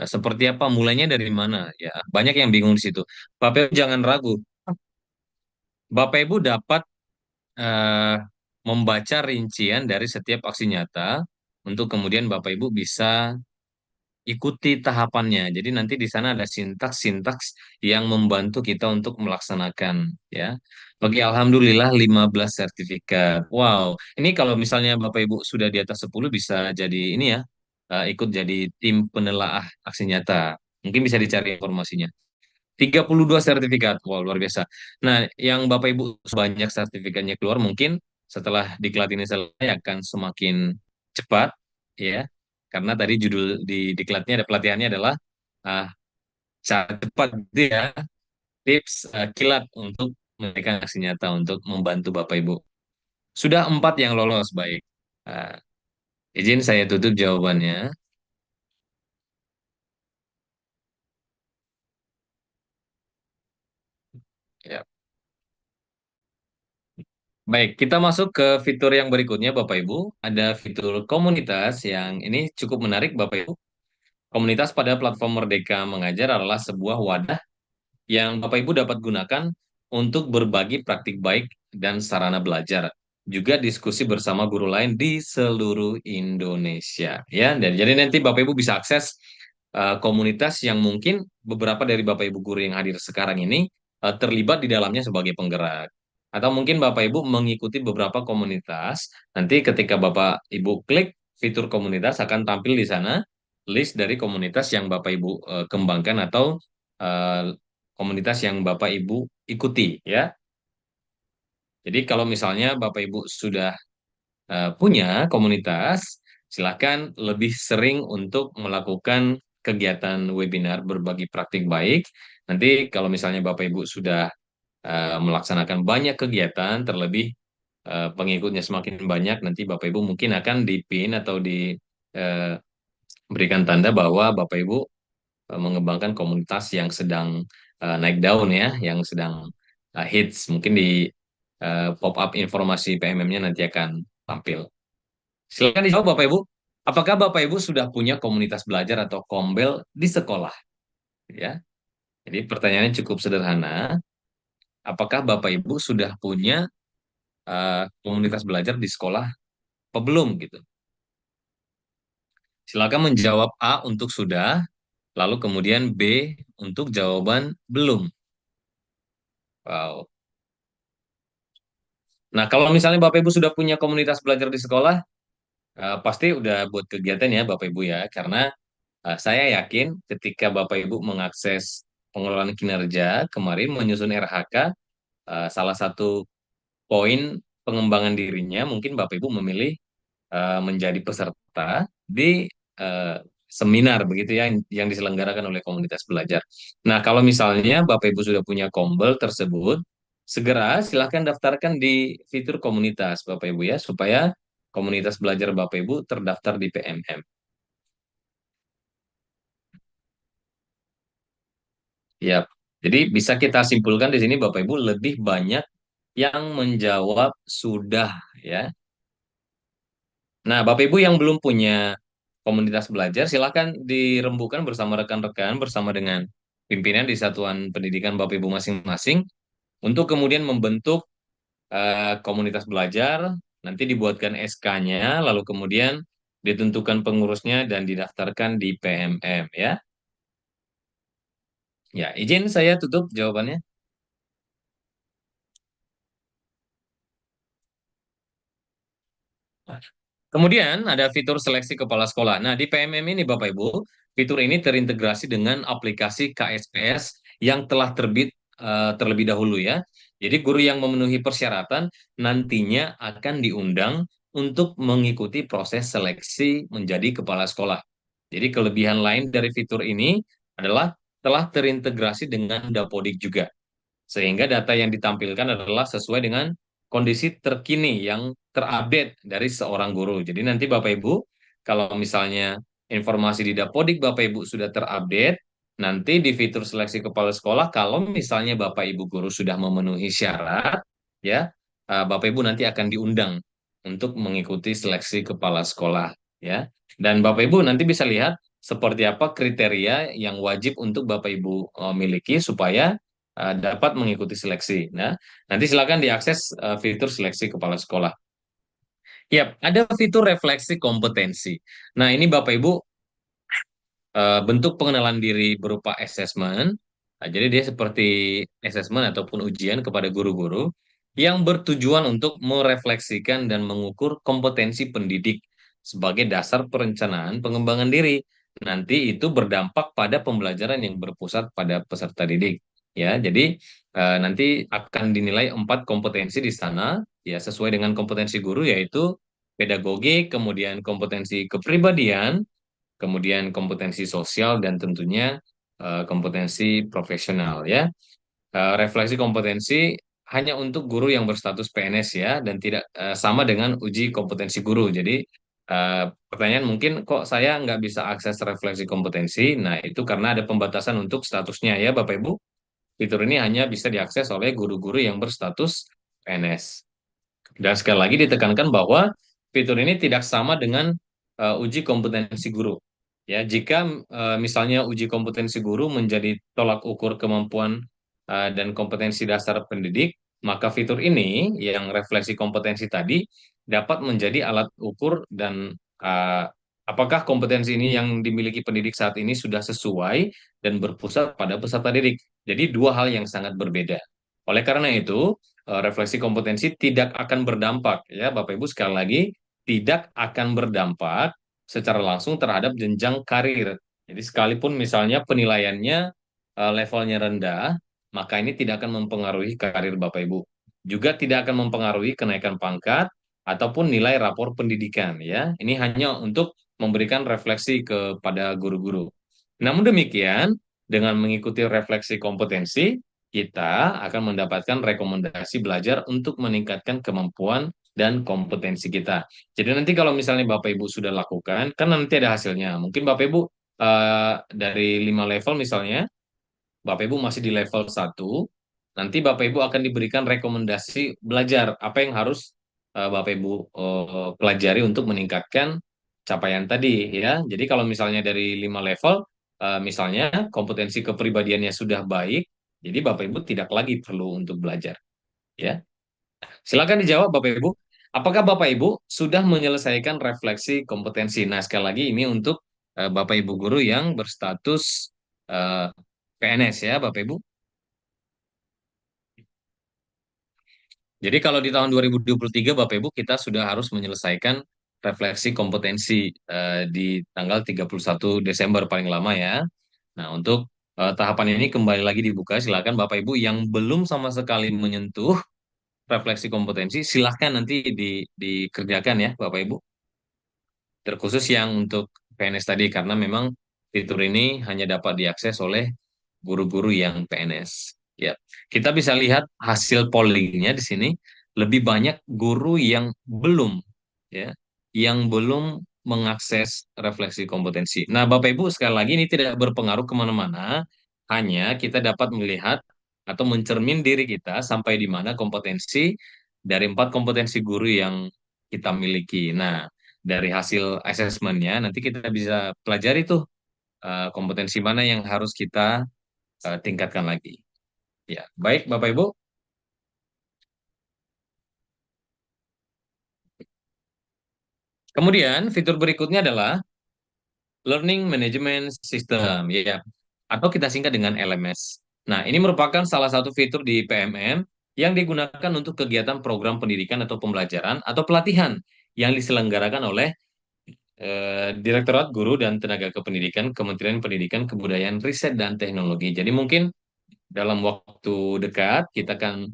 Seperti apa mulainya dari mana ya. Banyak yang bingung di situ. Bapak Ibu jangan ragu. Bapak Ibu dapat eh, membaca rincian dari setiap aksi nyata untuk kemudian Bapak Ibu bisa ikuti tahapannya. Jadi nanti di sana ada sintaks-sintaks yang membantu kita untuk melaksanakan ya. Bagi Alhamdulillah 15 sertifikat. Wow, ini kalau misalnya Bapak Ibu sudah di atas 10 bisa jadi ini ya, ikut jadi tim penelaah aksi nyata. Mungkin bisa dicari informasinya. 32 sertifikat. Wah, luar biasa. Nah, yang Bapak Ibu banyak sertifikatnya keluar, mungkin setelah diklat ini selesai akan semakin cepat, ya. Karena tadi judul diklatnya ada pelatihannya adalah ah, cara cepat gitu ya, tips kilat untuk memberikan aksi nyata untuk membantu Bapak Ibu. Sudah 4 yang lolos, baik. Ah, izin saya tutup jawabannya. Ya. Baik, kita masuk ke fitur yang berikutnya, Bapak Ibu. Ada fitur komunitas yang ini cukup menarik, Bapak Ibu. Komunitas pada platform Merdeka Mengajar adalah sebuah wadah yang Bapak Ibu dapat gunakan untuk berbagi praktik baik dan sarana belajar. Juga diskusi bersama guru lain di seluruh Indonesia. Ya, dan jadi nanti Bapak Ibu bisa akses komunitas yang mungkin beberapa dari Bapak Ibu guru yang hadir sekarang ini terlibat di dalamnya sebagai penggerak. Atau mungkin Bapak Ibu mengikuti beberapa komunitas, nanti ketika Bapak Ibu klik fitur komunitas akan tampil di sana list dari komunitas yang Bapak Ibu kembangkan atau eh, komunitas yang Bapak Ibu ikuti ya. Jadi kalau misalnya Bapak Ibu sudah punya komunitas, silakan lebih sering untuk melakukan kegiatan webinar berbagi praktik baik. Nanti kalau misalnya Bapak Ibu sudah melaksanakan banyak kegiatan, terlebih pengikutnya semakin banyak, nanti Bapak Ibu mungkin akan dipin atau diberikan tanda bahwa Bapak Ibu mengembangkan komunitas yang sedang naik daun ya, yang sedang hits. Mungkin di pop-up informasi PMM-nya nanti akan tampil. Silakan dijawab Bapak Ibu. Apakah Bapak Ibu sudah punya komunitas belajar atau kombel di sekolah? Ya. Jadi pertanyaannya cukup sederhana. Apakah Bapak Ibu sudah punya komunitas belajar di sekolah apa belum gitu? Silakan menjawab A untuk sudah, lalu kemudian B untuk jawaban belum. Wow. Nah, kalau misalnya Bapak Ibu sudah punya komunitas belajar di sekolah, pasti udah buat kegiatan ya Bapak Ibu ya, karena saya yakin ketika Bapak Ibu mengakses pengelolaan kinerja kemarin menyusun RHK, salah satu poin pengembangan dirinya mungkin Bapak Ibu memilih menjadi peserta di seminar begitu ya yang diselenggarakan oleh komunitas belajar. Nah, kalau misalnya Bapak Ibu sudah punya kombel tersebut, segera silahkan daftarkan di fitur komunitas Bapak Ibu ya supaya komunitas belajar Bapak Ibu terdaftar di PMM. Ya. Jadi bisa kita simpulkan di sini Bapak Ibu lebih banyak yang menjawab sudah ya. Nah, Bapak Ibu yang belum punya komunitas belajar, silakan dirembukan bersama rekan-rekan, bersama dengan pimpinan di satuan pendidikan Bapak Ibu masing-masing, untuk kemudian membentuk komunitas belajar, nanti dibuatkan SK-nya, lalu kemudian ditentukan pengurusnya dan didaftarkan di PMM ya. Ya, izin saya tutup jawabannya. Kemudian ada fitur seleksi kepala sekolah. Nah, di PMM ini Bapak Ibu, fitur ini terintegrasi dengan aplikasi KSPS yang telah terbit terlebih dahulu ya. Jadi guru yang memenuhi persyaratan nantinya akan diundang untuk mengikuti proses seleksi menjadi kepala sekolah. Jadi kelebihan lain dari fitur ini adalah telah terintegrasi dengan Dapodik juga, sehingga data yang ditampilkan adalah sesuai dengan kondisi terkini yang terupdate dari seorang guru. Jadi nanti Bapak Ibu, kalau misalnya informasi di Dapodik Bapak Ibu sudah terupdate, nanti di fitur seleksi kepala sekolah, kalau misalnya Bapak Ibu guru sudah memenuhi syarat, ya, Bapak Ibu nanti akan diundang untuk mengikuti seleksi kepala sekolah, ya. Dan Bapak Ibu nanti bisa lihat seperti apa kriteria yang wajib untuk Bapak Ibu miliki supaya dapat mengikuti seleksi. Nah, nanti silakan diakses fitur seleksi kepala sekolah. Yap, ada fitur refleksi kompetensi. Nah, ini Bapak Ibu bentuk pengenalan diri berupa assessment. Nah, jadi dia seperti assessment ataupun ujian kepada guru-guru yang bertujuan untuk merefleksikan dan mengukur kompetensi pendidik sebagai dasar perencanaan pengembangan diri. nanti itu berdampak pada pembelajaran yang berpusat pada peserta didik. Ya, jadi nanti akan dinilai 4 kompetensi di sana, ya sesuai dengan kompetensi guru yaitu pedagogik, kemudian kompetensi kepribadian, kemudian kompetensi sosial dan tentunya kompetensi profesional ya. Refleksi kompetensi hanya untuk guru yang berstatus PNS ya dan tidak sama dengan uji kompetensi guru. Jadi pertanyaan mungkin kok saya nggak bisa akses refleksi kompetensi? Nah itu karena ada pembatasan untuk statusnya ya Bapak Ibu. Fitur ini hanya bisa diakses oleh guru-guru yang berstatus PNS. Dan sekali lagi ditekankan bahwa fitur ini tidak sama dengan uji kompetensi guru. Ya, jika misalnya uji kompetensi guru menjadi tolak ukur kemampuan dan kompetensi dasar pendidik, maka fitur ini yang refleksi kompetensi tadi dapat menjadi alat ukur dan apakah kompetensi ini yang dimiliki pendidik saat ini sudah sesuai dan berpusat pada peserta didik. Jadi dua hal yang sangat berbeda. Oleh karena itu, refleksi kompetensi tidak akan berdampak ya Bapak Ibu sekali lagi tidak akan berdampak secara langsung terhadap jenjang karir. Jadi sekalipun misalnya penilaiannya levelnya rendah, maka ini tidak akan mempengaruhi karir Bapak Ibu. Juga tidak akan mempengaruhi kenaikan pangkat ataupun nilai rapor pendidikan ya. Ini hanya untuk memberikan refleksi kepada guru-guru. Namun demikian, dengan mengikuti refleksi kompetensi, kita akan mendapatkan rekomendasi belajar untuk meningkatkan kemampuan dan kompetensi kita. Jadi nanti kalau misalnya Bapak Ibu sudah lakukan, kan nanti ada hasilnya. Mungkin Bapak Ibu dari 5 level misalnya, Bapak Ibu masih di level 1, nanti Bapak Ibu akan diberikan rekomendasi belajar apa yang harus Bapak Ibu pelajari untuk meningkatkan capaian tadi ya. Jadi kalau misalnya dari 5 level, misalnya kompetensi kepribadiannya sudah baik, jadi Bapak Ibu tidak lagi perlu untuk belajar ya. Silakan dijawab Bapak Ibu. Apakah Bapak Ibu sudah menyelesaikan refleksi kompetensi? Nah, sekali lagi ini untuk Bapak Ibu guru yang berstatus eh, PNS ya, Bapak Ibu. Jadi kalau di tahun 2023 Bapak Ibu kita sudah harus menyelesaikan refleksi kompetensi di tanggal 31 Desember paling lama ya. Nah, untuk tahapan ini kembali lagi dibuka, silakan Bapak Ibu yang belum sama sekali menyentuh refleksi kompetensi, silahkan nanti dikerjakan ya Bapak Ibu. Terkhusus yang untuk PNS tadi, karena memang fitur ini hanya dapat diakses oleh guru-guru yang PNS. Ya, kita bisa lihat hasil pollingnya di sini, lebih banyak guru yang belum, ya, yang belum mengakses refleksi kompetensi. Nah, Bapak Ibu, sekali lagi ini tidak berpengaruh kemana-mana, hanya kita dapat melihat atau mencermin diri kita sampai di mana kompetensi dari 4 kompetensi guru yang kita miliki. Nah, dari hasil asesmennya nanti kita bisa pelajari tuh kompetensi mana yang harus kita tingkatkan lagi. Ya, baik Bapak Ibu. Kemudian fitur berikutnya adalah Learning Management System, ya, atau kita singkat dengan LMS. Nah, ini merupakan salah satu fitur di PMM yang digunakan untuk kegiatan program pendidikan atau pembelajaran atau pelatihan yang diselenggarakan oleh Direktorat Guru dan Tenaga Kependidikan, Kementerian Pendidikan, Kebudayaan, Riset, dan Teknologi. Jadi mungkin dalam waktu dekat kita akan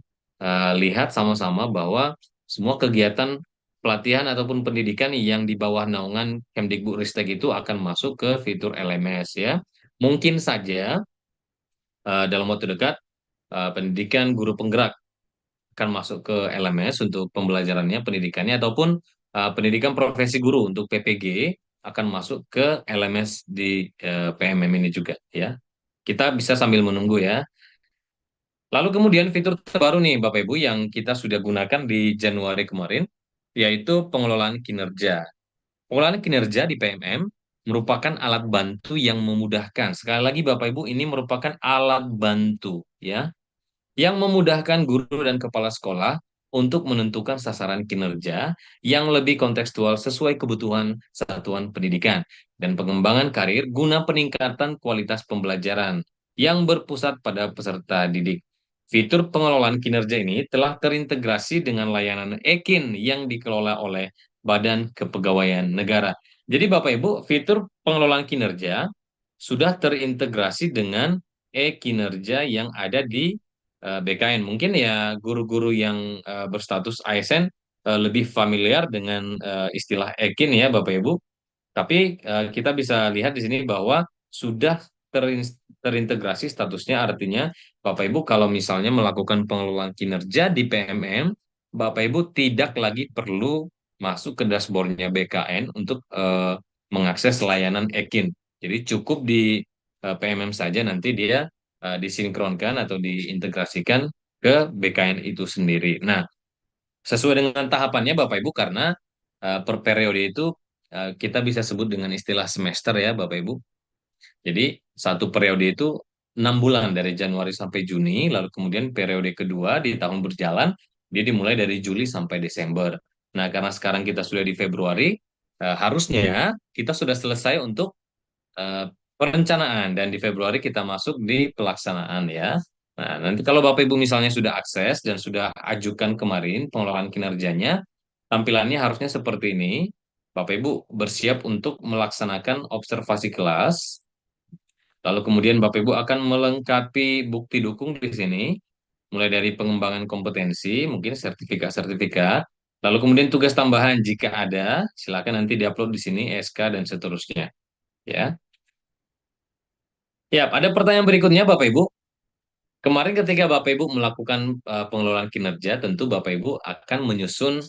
lihat sama-sama bahwa semua kegiatan pelatihan ataupun pendidikan yang di bawah naungan Kemdikbudristek itu akan masuk ke fitur LMS ya. Mungkin saja dalam waktu dekat pendidikan guru penggerak akan masuk ke LMS untuk pembelajarannya, pendidikannya, ataupun pendidikan profesi guru untuk PPG akan masuk ke LMS di PMM ini juga ya. Kita bisa sambil menunggu ya. Lalu kemudian fitur terbaru nih Bapak Ibu yang kita sudah gunakan di Januari kemarin, yaitu pengelolaan kinerja. Pengelolaan kinerja di PMM merupakan alat bantu yang memudahkan. Sekali lagi Bapak Ibu, ini merupakan alat bantu ya yang memudahkan guru dan kepala sekolah untuk menentukan sasaran kinerja yang lebih kontekstual sesuai kebutuhan satuan pendidikan dan pengembangan karir guna peningkatan kualitas pembelajaran yang berpusat pada peserta didik. Fitur pengelolaan kinerja ini telah terintegrasi dengan layanan EKIN yang dikelola oleh Badan Kepegawaian Negara. Jadi Bapak Ibu, fitur pengelolaan kinerja sudah terintegrasi dengan e-kinerja yang ada di BKN. Mungkin ya guru-guru yang berstatus ASN lebih familiar dengan istilah e-kin ya Bapak Ibu. Tapi kita bisa lihat di sini bahwa sudah terintegrasi statusnya, artinya Bapak Ibu kalau misalnya melakukan pengelolaan kinerja di PMM, Bapak Ibu tidak lagi perlu masuk ke dashboardnya BKN untuk mengakses layanan Ekin. Jadi cukup di PMM saja, nanti dia disinkronkan atau diintegrasikan ke BKN itu sendiri. Nah, sesuai dengan tahapannya Bapak Ibu, karena per periode itu kita bisa sebut dengan istilah semester ya Bapak Ibu. Jadi satu periode itu 6 bulan dari Januari sampai Juni, lalu kemudian periode kedua di tahun berjalan dia dimulai dari Juli sampai Desember. Nah, karena sekarang kita sudah di Februari, harusnya kita sudah selesai untuk eh, perencanaan dan di Februari kita masuk di pelaksanaan ya. Nah, nanti kalau Bapak Ibu misalnya sudah akses dan sudah ajukan kemarin pengelolaan kinerjanya, tampilannya harusnya seperti ini. Bapak Ibu bersiap untuk melaksanakan observasi kelas, lalu kemudian Bapak Ibu akan melengkapi bukti dukung di sini, mulai dari pengembangan kompetensi, mungkin sertifikat-sertifikat, lalu kemudian tugas tambahan jika ada, silakan nanti diupload di sini SK dan seterusnya. Ya. Ya, ada pertanyaan berikutnya Bapak Ibu. Kemarin ketika Bapak Ibu melakukan pengelolaan kinerja, tentu Bapak Ibu akan menyusun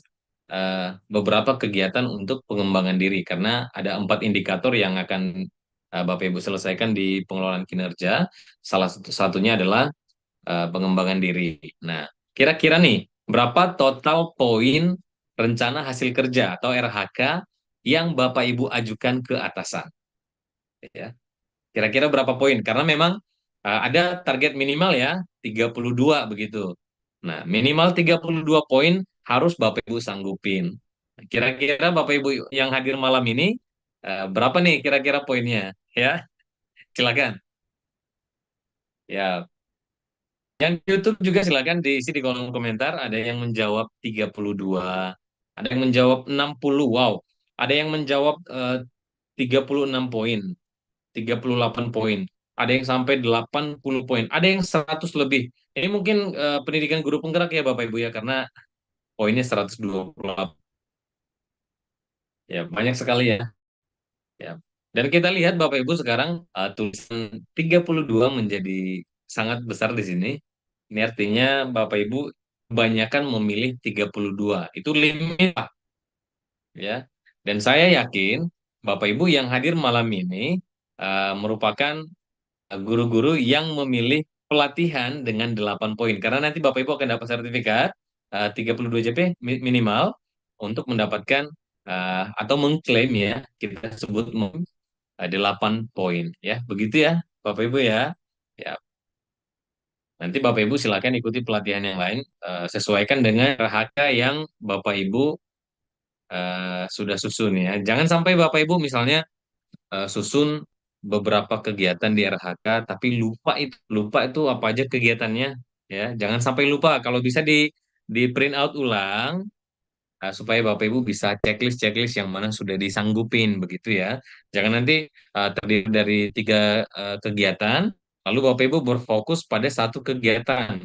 beberapa kegiatan untuk pengembangan diri, karena ada 4 indikator yang akan Bapak Ibu selesaikan di pengelolaan kinerja. Salah satunya adalah pengembangan diri. Nah, kira-kira nih, berapa total poin rencana hasil kerja atau RHK yang Bapak Ibu ajukan ke atasan? Ya. Kira-kira berapa poin? Karena memang ada target minimal ya, 32 begitu. Nah, minimal 32 poin harus Bapak Ibu sanggupin. Kira-kira Bapak Ibu yang hadir malam ini berapa nih kira-kira poinnya? Ya, silakan. Ya, yang di YouTube juga silakan diisi di kolom komentar. Ada yang menjawab 32, ada yang menjawab 60. Wow, ada yang menjawab 36 poin. 38 poin. Ada yang sampai 80 poin. Ada yang 100 lebih. Ini mungkin pendidikan guru penggerak ya Bapak Ibu ya, karena poinnya 128. Ya, banyak sekali ya. Ya. Dan kita lihat Bapak Ibu sekarang tulisan 32 menjadi sangat besar di sini. Ini artinya Bapak Ibu kebanyakan memilih 32. Itu limit Pak, ya. Dan saya yakin Bapak Ibu yang hadir malam ini merupakan guru-guru yang memilih pelatihan dengan 8 poin. Karena nanti Bapak Ibu akan dapat sertifikat 32 JP minimal untuk mendapatkan atau mengklaim ya, kita sebut 8 poin ya. Begitu ya Bapak Ibu ya. Ya, nanti Bapak Ibu silakan ikuti pelatihan yang lain, sesuaikan dengan RHK yang Bapak Ibu sudah susun ya. Jangan sampai Bapak Ibu misalnya susun beberapa kegiatan di RHK tapi lupa itu apa aja kegiatannya, ya jangan sampai lupa. Kalau bisa di print out ulang, supaya Bapak Ibu bisa checklist yang mana sudah disanggupin begitu ya. Jangan nanti terdiri dari 3 kegiatan lalu Bapak Ibu berfokus pada satu kegiatan.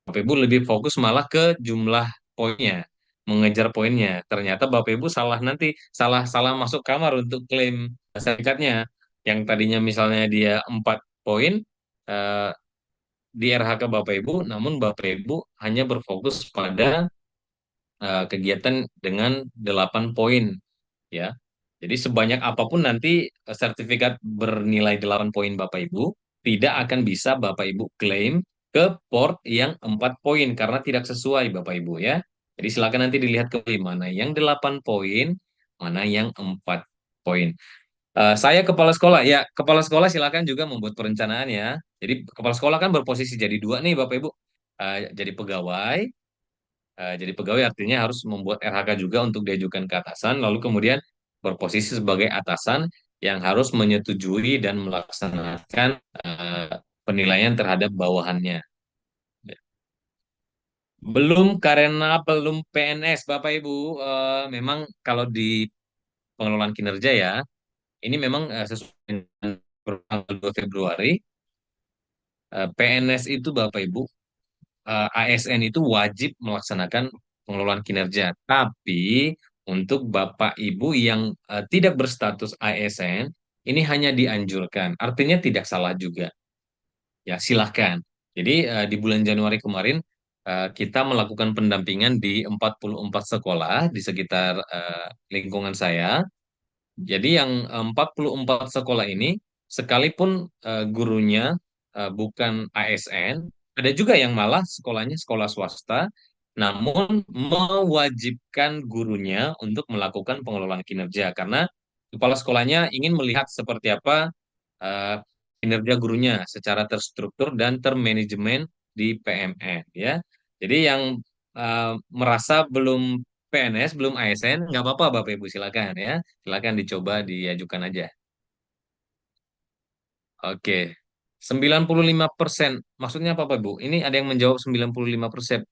Bapak Ibu lebih fokus malah ke jumlah poinnya, mengejar poinnya. Ternyata Bapak Ibu salah, nanti salah salah masuk kamar untuk klaim sertifikatnya. Yang tadinya misalnya dia 4 poin eh, di RHK Bapak Ibu, namun Bapak Ibu hanya berfokus pada kegiatan dengan 8 poin ya. Jadi sebanyak apapun nanti sertifikat bernilai 8 poin Bapak Ibu, tidak akan bisa Bapak Ibu klaim ke port yang 4 poin karena tidak sesuai Bapak Ibu ya. Jadi silakan nanti dilihat kembali mana yang 8 poin, mana yang 4 poin. Saya kepala sekolah ya, kepala sekolah silakan juga membuat perencanaan ya. Jadi kepala sekolah kan berposisi jadi dua nih Bapak Ibu. Jadi pegawai, jadi pegawai artinya harus membuat RHK juga untuk diajukan ke atasan, lalu kemudian berposisi sebagai atasan yang harus menyetujui dan melaksanakan penilaian terhadap bawahannya. Belum karena belum PNS, Bapak Ibu. Memang kalau di pengelolaan kinerja ya. Ini memang sesuai dengan tanggal 2 Februari, PNS itu Bapak Ibu, ASN itu wajib melaksanakan pengelolaan kinerja. Tapi untuk Bapak Ibu yang tidak berstatus ASN, ini hanya dianjurkan. Artinya tidak salah juga. Ya, silahkan. Jadi di bulan Januari kemarin kita melakukan pendampingan di 44 sekolah di sekitar lingkungan saya. Jadi yang 44 sekolah ini, sekalipun gurunya bukan ASN, ada juga yang malah sekolahnya sekolah swasta, namun mewajibkan gurunya untuk melakukan pengelolaan kinerja. Karena kepala sekolahnya ingin melihat seperti apa eh, kinerja gurunya secara terstruktur dan termanajemen di PMN. Ya. Jadi yang merasa belum PNS, belum ASN, nggak apa-apa Bapak Ibu, silakan ya. Silakan dicoba diajukan aja. Oke. 95%. Maksudnya apa Bapak Ibu? Ini ada yang menjawab 95%.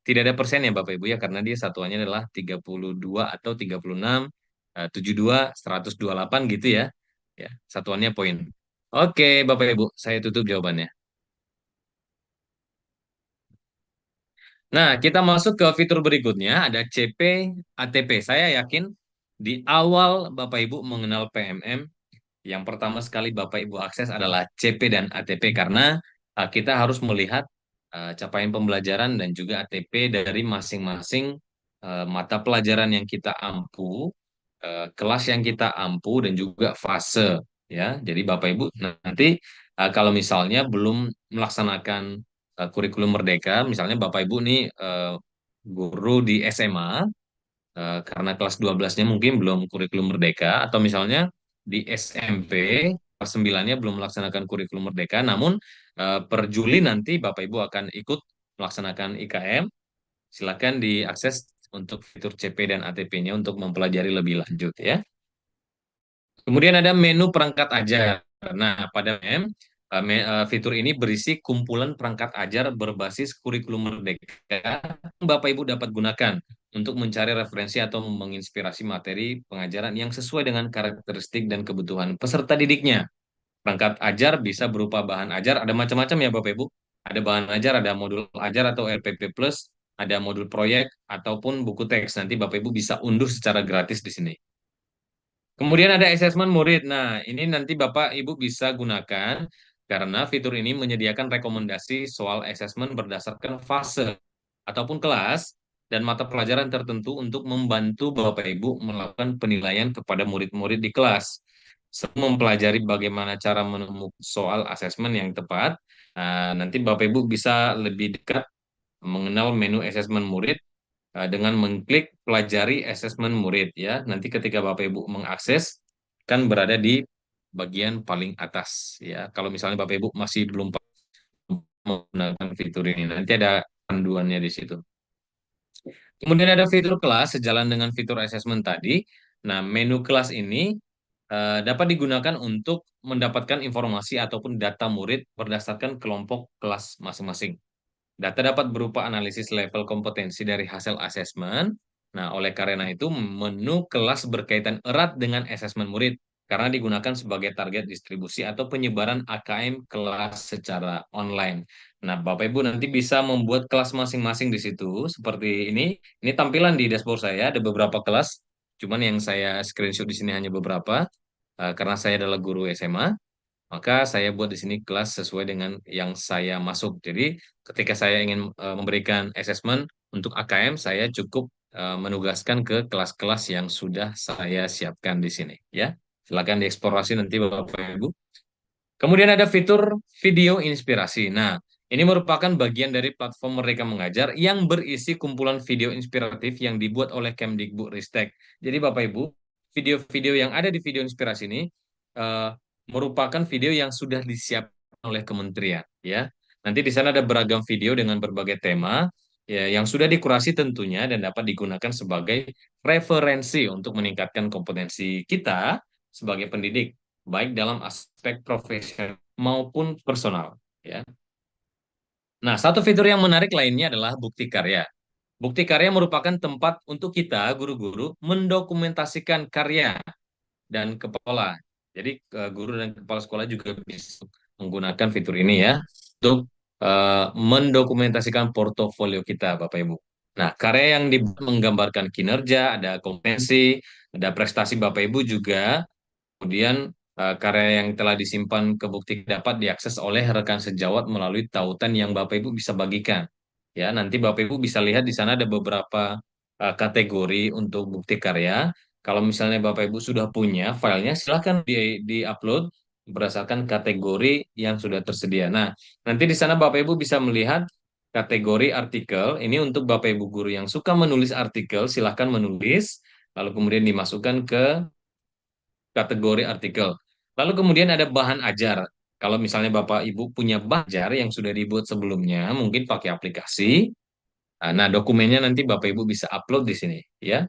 Tidak ada persen ya Bapak Ibu ya, karena dia satuannya adalah 32 atau 36, 72, 128 gitu ya. Ya, satuannya poin. Oke, Bapak Ibu, saya tutup jawabannya. Nah, kita masuk ke fitur berikutnya, ada CP ATP. Saya yakin di awal Bapak Ibu mengenal PMM, yang pertama sekali Bapak Ibu akses adalah CP dan ATP karena kita harus melihat capaian pembelajaran dan juga ATP dari masing-masing mata pelajaran yang kita ampu, kelas yang kita ampu dan juga fase ya. Jadi Bapak Ibu nanti kalau misalnya belum melaksanakan kurikulum Merdeka, misalnya Bapak Ibu nih guru di SMA, karena kelas 12-nya mungkin belum kurikulum Merdeka, atau misalnya di SMP kelas 9-nya belum melaksanakan kurikulum Merdeka, namun per Juli nanti Bapak Ibu akan ikut melaksanakan IKM, silakan diakses untuk fitur CP dan ATP-nya untuk mempelajari lebih lanjut ya. Kemudian ada menu perangkat ajar. Nah, pada fitur ini berisi kumpulan perangkat ajar berbasis kurikulum Merdeka yang Bapak Ibu dapat gunakan untuk mencari referensi atau menginspirasi materi pengajaran yang sesuai dengan karakteristik dan kebutuhan peserta didiknya. Perangkat ajar bisa berupa bahan ajar, ada macam-macam ya Bapak Ibu. Ada bahan ajar, ada modul ajar atau RPP+, ada modul proyek, ataupun buku teks. Nanti Bapak Ibu bisa unduh secara gratis di sini. Kemudian ada asesmen murid. Nah, ini nanti Bapak Ibu bisa gunakan karena fitur ini menyediakan rekomendasi soal asesmen berdasarkan fase ataupun kelas dan mata pelajaran tertentu untuk membantu Bapak Ibu melakukan penilaian kepada murid-murid di kelas. Mempelajari bagaimana cara menemukan soal asesmen yang tepat. Nah, nanti Bapak Ibu bisa lebih dekat mengenal menu asesmen murid dengan mengklik pelajari asesmen murid ya. Nanti ketika Bapak Ibu mengakses kan berada di bagian paling atas ya. Kalau misalnya Bapak Ibu masih belum menggunakan fitur ini, nanti ada panduannya di situ. Kemudian ada fitur kelas sejalan dengan fitur asesmen tadi. Nah, menu kelas ini dapat digunakan untuk mendapatkan informasi ataupun data murid berdasarkan kelompok kelas masing-masing. Data dapat berupa analisis level kompetensi dari hasil asesmen. Nah, oleh karena itu, menu kelas berkaitan erat dengan asesmen murid karena digunakan sebagai target distribusi atau penyebaran AKM kelas secara online. Nah, Bapak Ibu nanti bisa membuat kelas masing-masing di situ seperti ini. Ini tampilan di dashboard saya ada beberapa kelas, cuman yang saya screenshot di sini hanya beberapa karena saya adalah guru SMA. Maka saya buat di sini kelas sesuai dengan yang saya masuk. Jadi ketika saya ingin memberikan assessment untuk AKM, saya cukup menugaskan ke kelas-kelas yang sudah saya siapkan di sini. Ya, silakan dieksplorasi nanti Bapak Ibu. Kemudian ada fitur video inspirasi. Nah, ini merupakan bagian dari platform Mereka Mengajar yang berisi kumpulan video inspiratif yang dibuat oleh Kemdikbudristek. Jadi Bapak Ibu, video-video yang ada di video inspirasi ini eh, merupakan video yang sudah disiapkan oleh kementerian. Ya, nanti di sana ada beragam video dengan berbagai tema ya, yang sudah dikurasi tentunya dan dapat digunakan sebagai referensi untuk meningkatkan kompetensi kita sebagai pendidik baik dalam aspek profesional maupun personal ya. Nah, satu fitur yang menarik lainnya adalah bukti karya. Bukti karya merupakan tempat untuk kita, guru-guru, mendokumentasikan karya dan kepala. Jadi guru dan kepala sekolah juga bisa menggunakan fitur ini ya untuk mendokumentasikan portofolio kita, Bapak Ibu. Nah, karya yang menggambarkan kinerja, ada kompetensi, ada prestasi Bapak Ibu juga. Kemudian karya yang telah disimpan ke bukti dapat diakses oleh rekan sejawat melalui tautan yang Bapak Ibu bisa bagikan. Ya, nanti Bapak Ibu bisa lihat di sana ada beberapa kategori untuk bukti karya. Kalau misalnya Bapak Ibu sudah punya filenya, silahkan di-upload berdasarkan kategori yang sudah tersedia. Nah, nanti di sana Bapak Ibu bisa melihat kategori artikel. Ini untuk Bapak Ibu guru yang suka menulis artikel, silahkan menulis, lalu kemudian dimasukkan ke kategori artikel. Lalu kemudian ada bahan ajar. Kalau misalnya Bapak Ibu punya bahan ajar yang sudah dibuat sebelumnya, mungkin pakai aplikasi. Nah, dokumennya nanti Bapak Ibu bisa upload di sini, ya.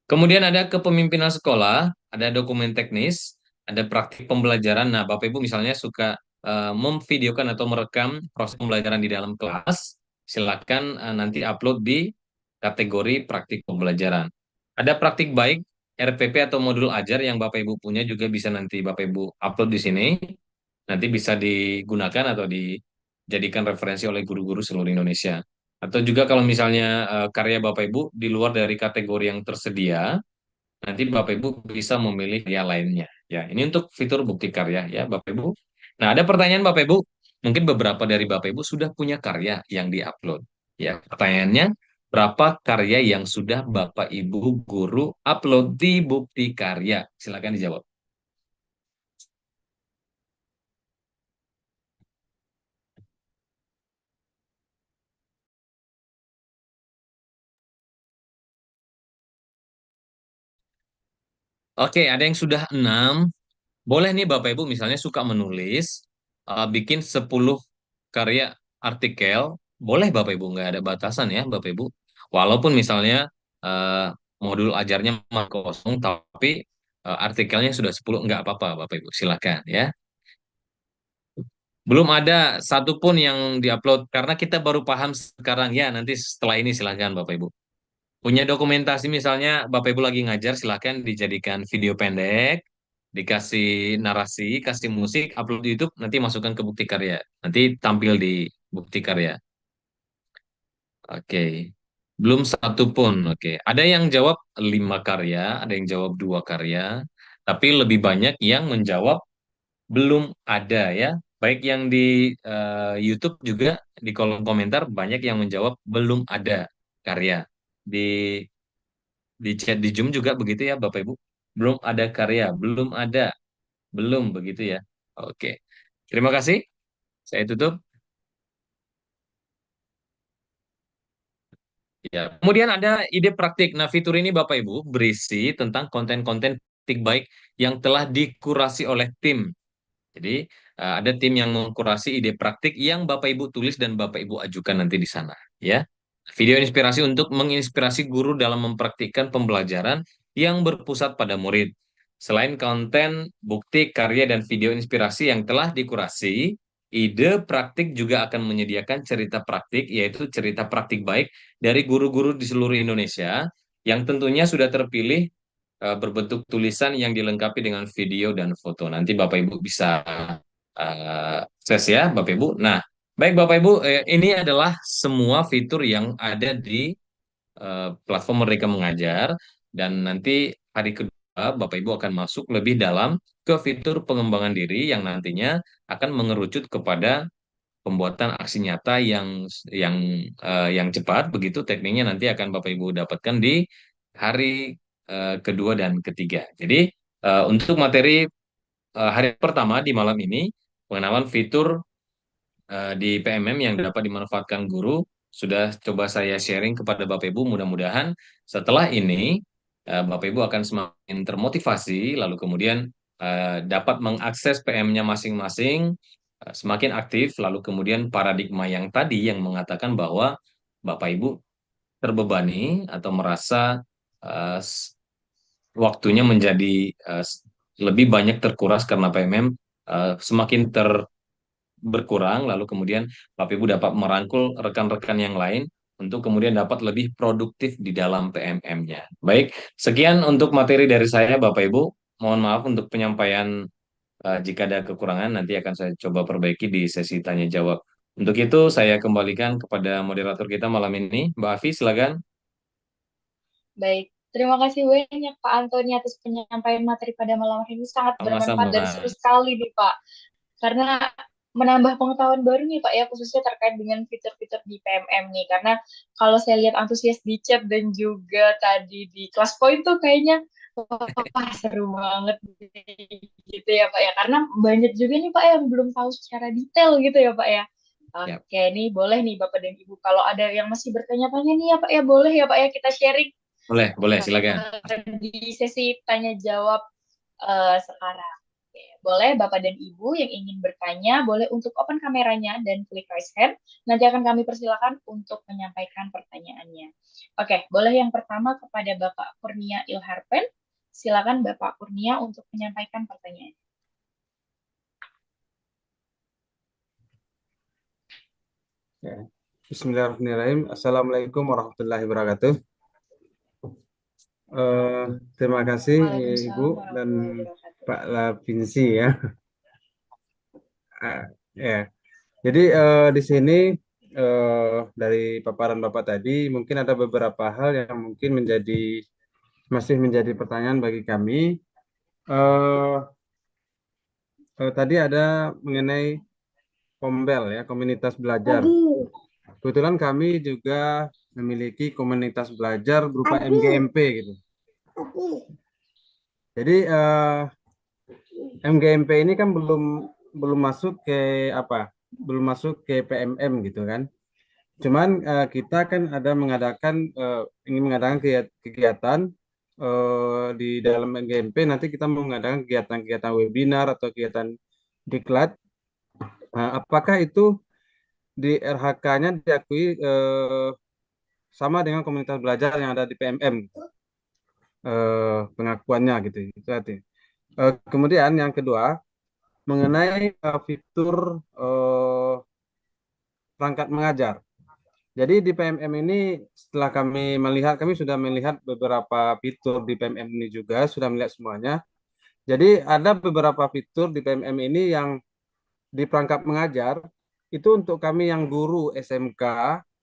Kemudian ada kepemimpinan sekolah, ada dokumen teknis, ada praktik pembelajaran. Nah, Bapak Ibu misalnya suka memvideokan atau merekam proses pembelajaran di dalam kelas, silakan nanti upload di kategori praktik pembelajaran. Ada praktik baik, RPP atau modul ajar yang Bapak Ibu punya juga bisa nanti Bapak Ibu upload di sini. Nanti bisa digunakan atau dijadikan referensi oleh guru-guru seluruh Indonesia. Atau juga kalau misalnya karya Bapak Ibu di luar dari kategori yang tersedia, nanti Bapak Ibu bisa memilih karya lainnya. Ya, ini untuk fitur bukti karya ya Bapak Ibu. Nah, ada pertanyaan Bapak Ibu. Mungkin beberapa dari Bapak Ibu sudah punya karya yang diupload. Ya, pertanyaannya berapa karya yang sudah Bapak Ibu guru upload di bukti karya? Silakan dijawab. Oke, ada yang sudah 6. Boleh nih Bapak Ibu misalnya suka menulis, bikin 10 karya artikel, boleh Bapak Ibu, nggak ada batasan ya Bapak Ibu. Walaupun misalnya eh, modul ajarnya kosong, tapi artikelnya sudah 10, nggak apa-apa Bapak Ibu, silakan ya. Belum ada satupun yang diupload, karena kita baru paham sekarang ya, nanti setelah ini silakan Bapak Ibu. Punya dokumentasi misalnya Bapak Ibu lagi ngajar, silahkan dijadikan video pendek, dikasih narasi, kasih musik, upload di YouTube, nanti masukkan ke bukti karya. Nanti tampil di bukti karya. Oke. Belum satu pun. Oke. Ada yang jawab 5 karya, ada yang jawab 2 karya, tapi lebih banyak yang menjawab belum ada ya. Baik yang di YouTube juga di kolom komentar banyak yang menjawab belum ada karya. Di di chat di Zoom juga begitu ya Bapak Ibu. Belum ada karya, belum ada, belum begitu ya. Oke. Terima kasih. Saya tutup. Ya. Kemudian ada ide praktik. Nah, fitur ini Bapak Ibu berisi tentang konten-konten praktik baik yang telah dikurasi oleh tim. Jadi, ada tim yang mengkurasi ide praktik yang Bapak Ibu tulis dan Bapak Ibu ajukan nanti di sana, ya. Video inspirasi untuk menginspirasi guru dalam mempraktikkan pembelajaran yang berpusat pada murid. Selain konten, bukti, karya, dan video inspirasi yang telah dikurasi, ide praktik juga akan menyediakan cerita praktik, yaitu cerita praktik baik dari guru-guru di seluruh Indonesia, yang tentunya sudah terpilih berbentuk tulisan yang dilengkapi dengan video dan foto. Nanti Bapak Ibu bisa akses ya, Bapak Ibu. Nah, baik Bapak Ibu, ini adalah semua fitur yang ada di platform Merdeka Mengajar, dan nanti hari kedua Bapak Ibu akan masuk lebih dalam ke fitur pengembangan diri yang nantinya akan mengerucut kepada pembuatan aksi nyata yang cepat, begitu tekniknya nanti akan Bapak Ibu dapatkan di hari kedua dan ketiga. Jadi untuk materi hari pertama di malam ini, pengenalan fitur di PMM yang dapat dimanfaatkan guru sudah coba saya sharing kepada Bapak Ibu. Mudah-mudahan setelah ini Bapak Ibu akan semakin termotivasi, lalu kemudian dapat mengakses PM-nya masing-masing, semakin aktif, lalu kemudian paradigma yang tadi yang mengatakan bahwa Bapak Ibu terbebani atau merasa eh, waktunya menjadi lebih banyak terkuras karena PMM semakin berkurang, lalu kemudian Bapak Ibu dapat merangkul rekan-rekan yang lain untuk kemudian dapat lebih produktif di dalam PMM-nya. Baik, sekian untuk materi dari saya, Bapak Ibu. Mohon maaf untuk penyampaian, jika ada kekurangan nanti akan saya coba perbaiki di sesi tanya jawab. Untuk itu saya kembalikan kepada moderator kita malam ini, Mbak Afi, silakan. Baik, terima kasih banyak Pak Antoni atas penyampaian materi pada malam hari ini sangat Sama-sama. bermanfaat dan seru sekali nih Pak. Karena menambah pengetahuan baru nih Pak ya, khususnya terkait dengan fitur-fitur di PMM nih. Karena kalau saya lihat antusias di chat dan juga tadi di kelas point tuh kayaknya wah seru banget gitu ya Pak ya. Karena banyak juga nih Pak yang belum tahu secara detail gitu ya Pak ya. Ya, Oke, nih boleh nih Bapak dan Ibu. Kalau ada yang masih bertanya-tanya nih ya Pak ya, boleh ya Pak ya kita sharing boleh, boleh, silakan. di sesi tanya jawab sekarang. Oke, boleh Bapak dan Ibu yang ingin bertanya, boleh untuk open kameranya dan klik raise hand. Nanti akan kami persilakan untuk menyampaikan pertanyaannya. Oke, boleh yang pertama kepada Bapak Kurnia Ilharpen. Silakan Bapak Kurnia untuk menyampaikan pertanyaan. Ya. Bismillahirrahmanirrahim. Assalamualaikum warahmatullahi wabarakatuh. Terima kasih Ibu Waalaikumsalam dan warahmatullahi wabarakatuh. Pak Lapinsi ya. Ya. Jadi di sini dari paparan Bapak tadi mungkin ada beberapa hal yang mungkin masih menjadi pertanyaan bagi kami. Eh, Tadi ada mengenai Kombel ya, komunitas belajar. Kebetulan kami juga memiliki komunitas belajar berupa MGMP gitu. Jadi MGMP ini kan belum masuk ke apa? Belum masuk ke PMM gitu kan. Cuman kita kan ingin mengadakan kegiatan di dalam MGMP, nanti kita mau mengadakan kegiatan-kegiatan webinar atau kegiatan diklat. Nah, apakah itu di RHK-nya diakui sama dengan komunitas belajar yang ada di PMM, pengakuannya gitu. Itu artinya. Kemudian yang kedua mengenai fitur perangkat mengajar. Jadi di PMM ini setelah kami sudah melihat beberapa fitur di PMM ini juga, sudah melihat semuanya. Jadi ada beberapa fitur di PMM ini yang di perangkat mengajar itu untuk kami yang guru SMK,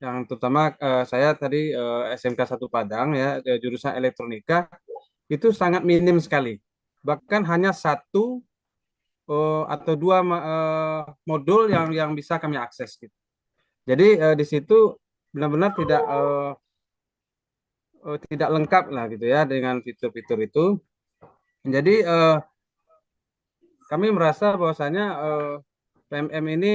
yang terutama saya tadi SMK 1 Padang ya, jurusan elektronika, itu sangat minim sekali. Bahkan hanya satu atau dua modul yang bisa kami akses gitu. Jadi di situ benar-benar tidak lengkap lah gitu ya dengan fitur-fitur itu. Jadi kami merasa bahwasanya PMM ini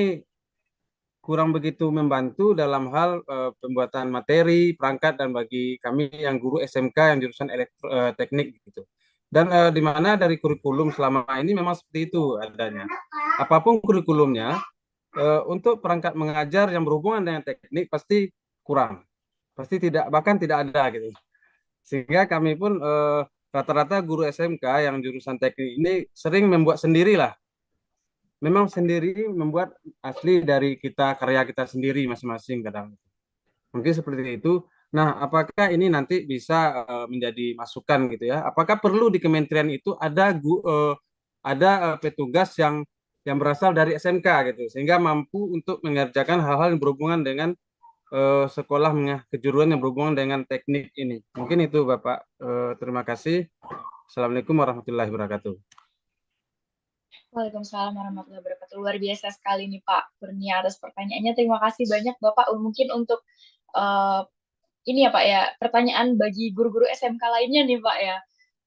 kurang begitu membantu dalam hal pembuatan materi, perangkat, dan bagi kami yang guru SMK yang jurusan teknik gitu. Dan di mana dari kurikulum selama ini memang seperti itu adanya. Apapun kurikulumnya, untuk perangkat mengajar yang berhubungan dengan teknik pasti kurang, pasti tidak, bahkan tidak ada gitu. Sehingga kami pun rata-rata guru SMK yang jurusan teknik ini sering membuat sendirilah, memang sendiri membuat asli dari karya kita sendiri masing-masing kadang. Mungkin seperti itu. Nah, apakah ini nanti bisa menjadi masukan gitu ya? Apakah perlu di kementerian itu ada petugas yang berasal dari SMK gitu, sehingga mampu untuk mengerjakan hal-hal yang berhubungan dengan sekolah kejuruan yang berhubungan dengan teknik ini. Mungkin itu Bapak. Terima kasih. Assalamualaikum warahmatullahi wabarakatuh. Waalaikumsalam warahmatullahi wabarakatuh. Luar biasa sekali nih Pak Kurnia atas pertanyaannya. Terima kasih banyak Bapak. Mungkin untuk uh, ini ya Pak ya, pertanyaan bagi guru-guru SMK lainnya nih Pak ya.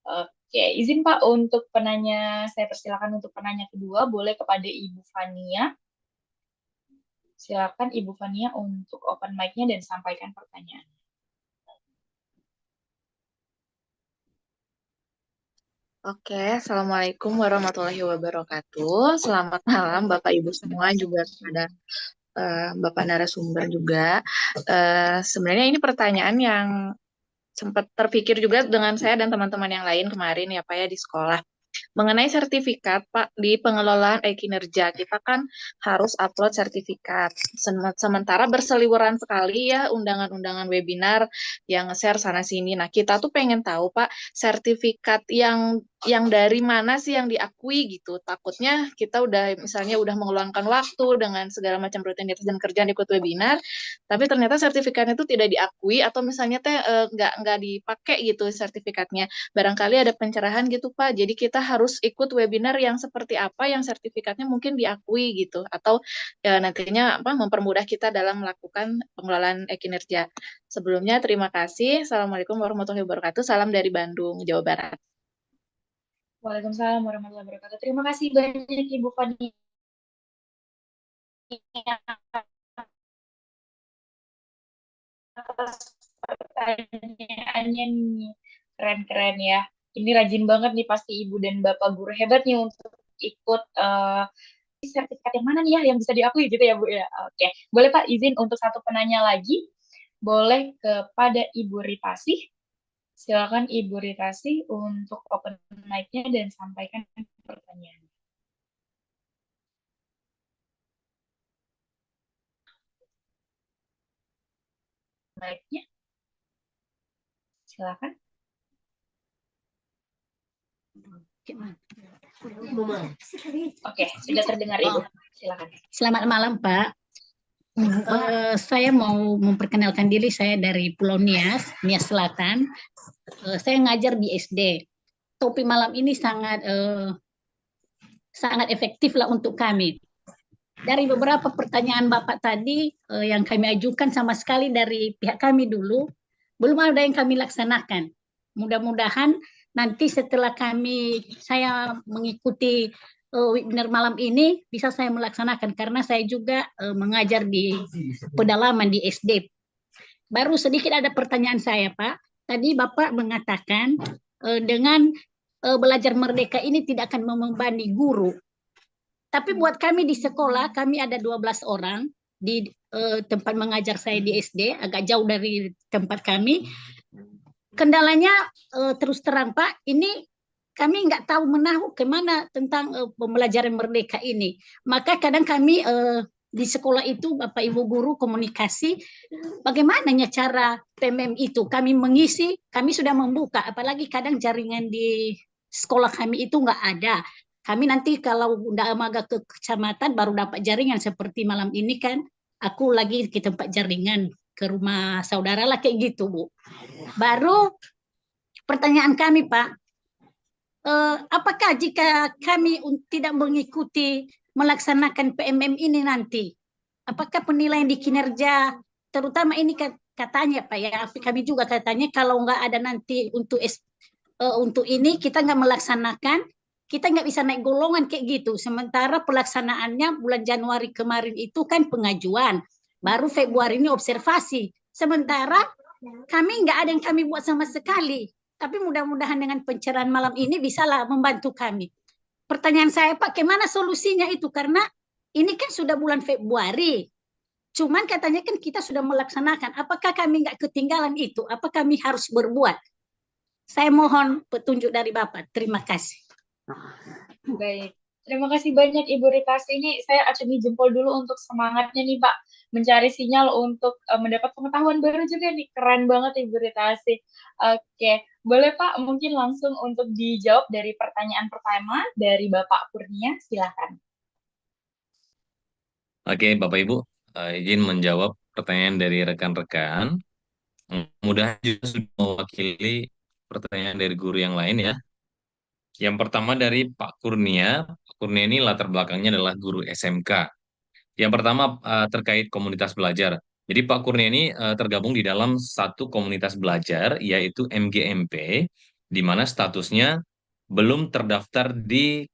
Oke, izin Pak untuk penanya, saya persilakan untuk penanya kedua, boleh kepada Ibu Fania. Silakan Ibu Fania untuk open mic-nya dan sampaikan pertanyaan. Oke, Assalamualaikum warahmatullahi wabarakatuh. Selamat malam Bapak Ibu semua, juga kepada Bapak narasumber juga. Sebenarnya ini pertanyaan yang sempat terpikir juga dengan saya dan teman-teman yang lain kemarin ya Pak ya di sekolah. mengenai sertifikat, Pak, di pengelolaan e-kinerja, kita kan harus upload sertifikat. Sementara berseliweran sekali ya undangan-undangan webinar yang nge-share sana-sini. Nah, kita tuh pengen tahu, Pak, sertifikat yang dari mana sih yang diakui gitu. Takutnya kita udah misalnya udah mengeluangkan waktu dengan segala macam rutinitas dan kerjaan ikut webinar, tapi ternyata sertifikatnya itu tidak diakui atau misalnya teh nggak dipakai gitu sertifikatnya. Barangkali ada pencerahan gitu Pak. Jadi kita harus ikut webinar yang seperti apa yang sertifikatnya mungkin diakui gitu atau nantinya apa mempermudah kita dalam melakukan pengelolaan kinerja. Sebelumnya terima kasih. Assalamualaikum warahmatullahi wabarakatuh. Salam dari Bandung, Jawa Barat. Waalaikumsalam warahmatullahi wabarakatuh. Terima kasih banyak Ibu Fani atas pertanyaannya nih. Keren-keren ya. Ini rajin banget nih pasti Ibu dan Bapak guru hebat nih untuk ikut sertifikat yang mana nih ya yang bisa diakui gitu ya Bu ya. Oke, boleh Pak izin untuk satu penanya lagi. Boleh kepada Ibu Ritasi. Silakan Ibu Ritasi untuk open mic-nya dan sampaikan pertanyaan. Mic-nya. Silakan. Oke, sudah terdengar Ibu. Silakan. Selamat malam Pak. Saya mau memperkenalkan diri, saya dari Pulau Nias, Nias Selatan. Saya ngajar di SD. Topik malam ini sangat efektif lah untuk kami. Dari beberapa pertanyaan Bapak tadi yang kami ajukan sama sekali dari pihak kami dulu, belum ada yang kami laksanakan. Mudah-mudahan nanti setelah saya mengikuti webinar malam ini bisa saya melaksanakan karena saya juga mengajar di pedalaman di SD. Baru sedikit ada pertanyaan saya Pak. Tadi Bapak mengatakan dengan belajar merdeka ini tidak akan membebani guru. Tapi buat kami di sekolah, kami ada 12 orang di tempat mengajar saya di SD, agak jauh dari tempat kami. Kendalanya terus terang Pak, ini kami nggak tahu menahu kemana tentang pembelajaran merdeka ini. Maka kadang kami di sekolah itu Bapak Ibu guru komunikasi bagaimana cara PMM itu. Kami mengisi, kami sudah membuka, apalagi kadang jaringan di sekolah kami itu nggak ada. Kami nanti kalau udah maga ke kecamatan baru dapat jaringan seperti malam ini kan. Aku lagi ke tempat jaringan ke rumah saudara lah kayak gitu Bu. Baru pertanyaan kami Pak, apakah jika kami tidak mengikuti melaksanakan PMM ini nanti, apakah penilaian di kinerja, terutama ini katanya Pak ya, kami juga katanya kalau nggak ada nanti untuk ini kita nggak melaksanakan, kita nggak bisa naik golongan kayak gitu. Sementara pelaksanaannya bulan Januari kemarin itu kan pengajuan, baru Februari ini observasi. Sementara kami nggak ada yang kami buat sama sekali. Tapi mudah-mudahan dengan pencerahan malam ini bisalah membantu kami. Pertanyaan saya Pak, gimana solusinya itu? Karena ini kan sudah bulan Februari. Cuman katanya kan kita sudah melaksanakan. Apakah kami nggak ketinggalan itu? Apa kami harus berbuat? Saya mohon petunjuk dari Bapak. Terima kasih. Baik. Terima kasih banyak Ibu Ritasi. Ini saya acungi jempol dulu untuk semangatnya nih Pak. Mencari sinyal untuk mendapat pengetahuan baru juga nih. Keren banget Ibu Ritasi. Oke, boleh Pak mungkin langsung untuk dijawab dari pertanyaan pertama dari Bapak Kurnia. Silakan. Oke, Bapak Ibu, izin menjawab pertanyaan dari rekan-rekan. Mudah juga sudah mewakili pertanyaan dari guru yang lain ya. Yang pertama dari Pak Kurnia. Pak Kurnia ini latar belakangnya adalah guru SMK. Yang pertama terkait komunitas belajar. Jadi Pak Kurnia ini tergabung di dalam satu komunitas belajar yaitu MGMP, di mana statusnya belum terdaftar di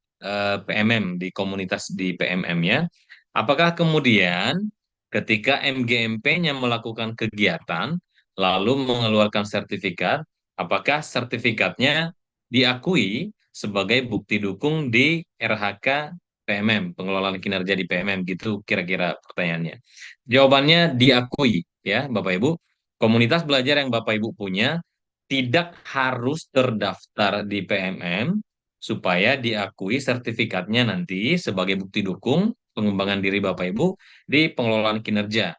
PMM, di komunitas di PMM-nya. Apakah kemudian ketika MGMP-nya melakukan kegiatan lalu mengeluarkan sertifikat, apakah sertifikatnya diakui sebagai bukti dukung di RHK PMM, pengelolaan kinerja di PMM, gitu kira-kira pertanyaannya. Jawabannya diakui ya Bapak Ibu. Komunitas belajar yang Bapak Ibu punya tidak harus terdaftar di PMM supaya diakui sertifikatnya nanti sebagai bukti dukung pengembangan diri Bapak Ibu di pengelolaan kinerja.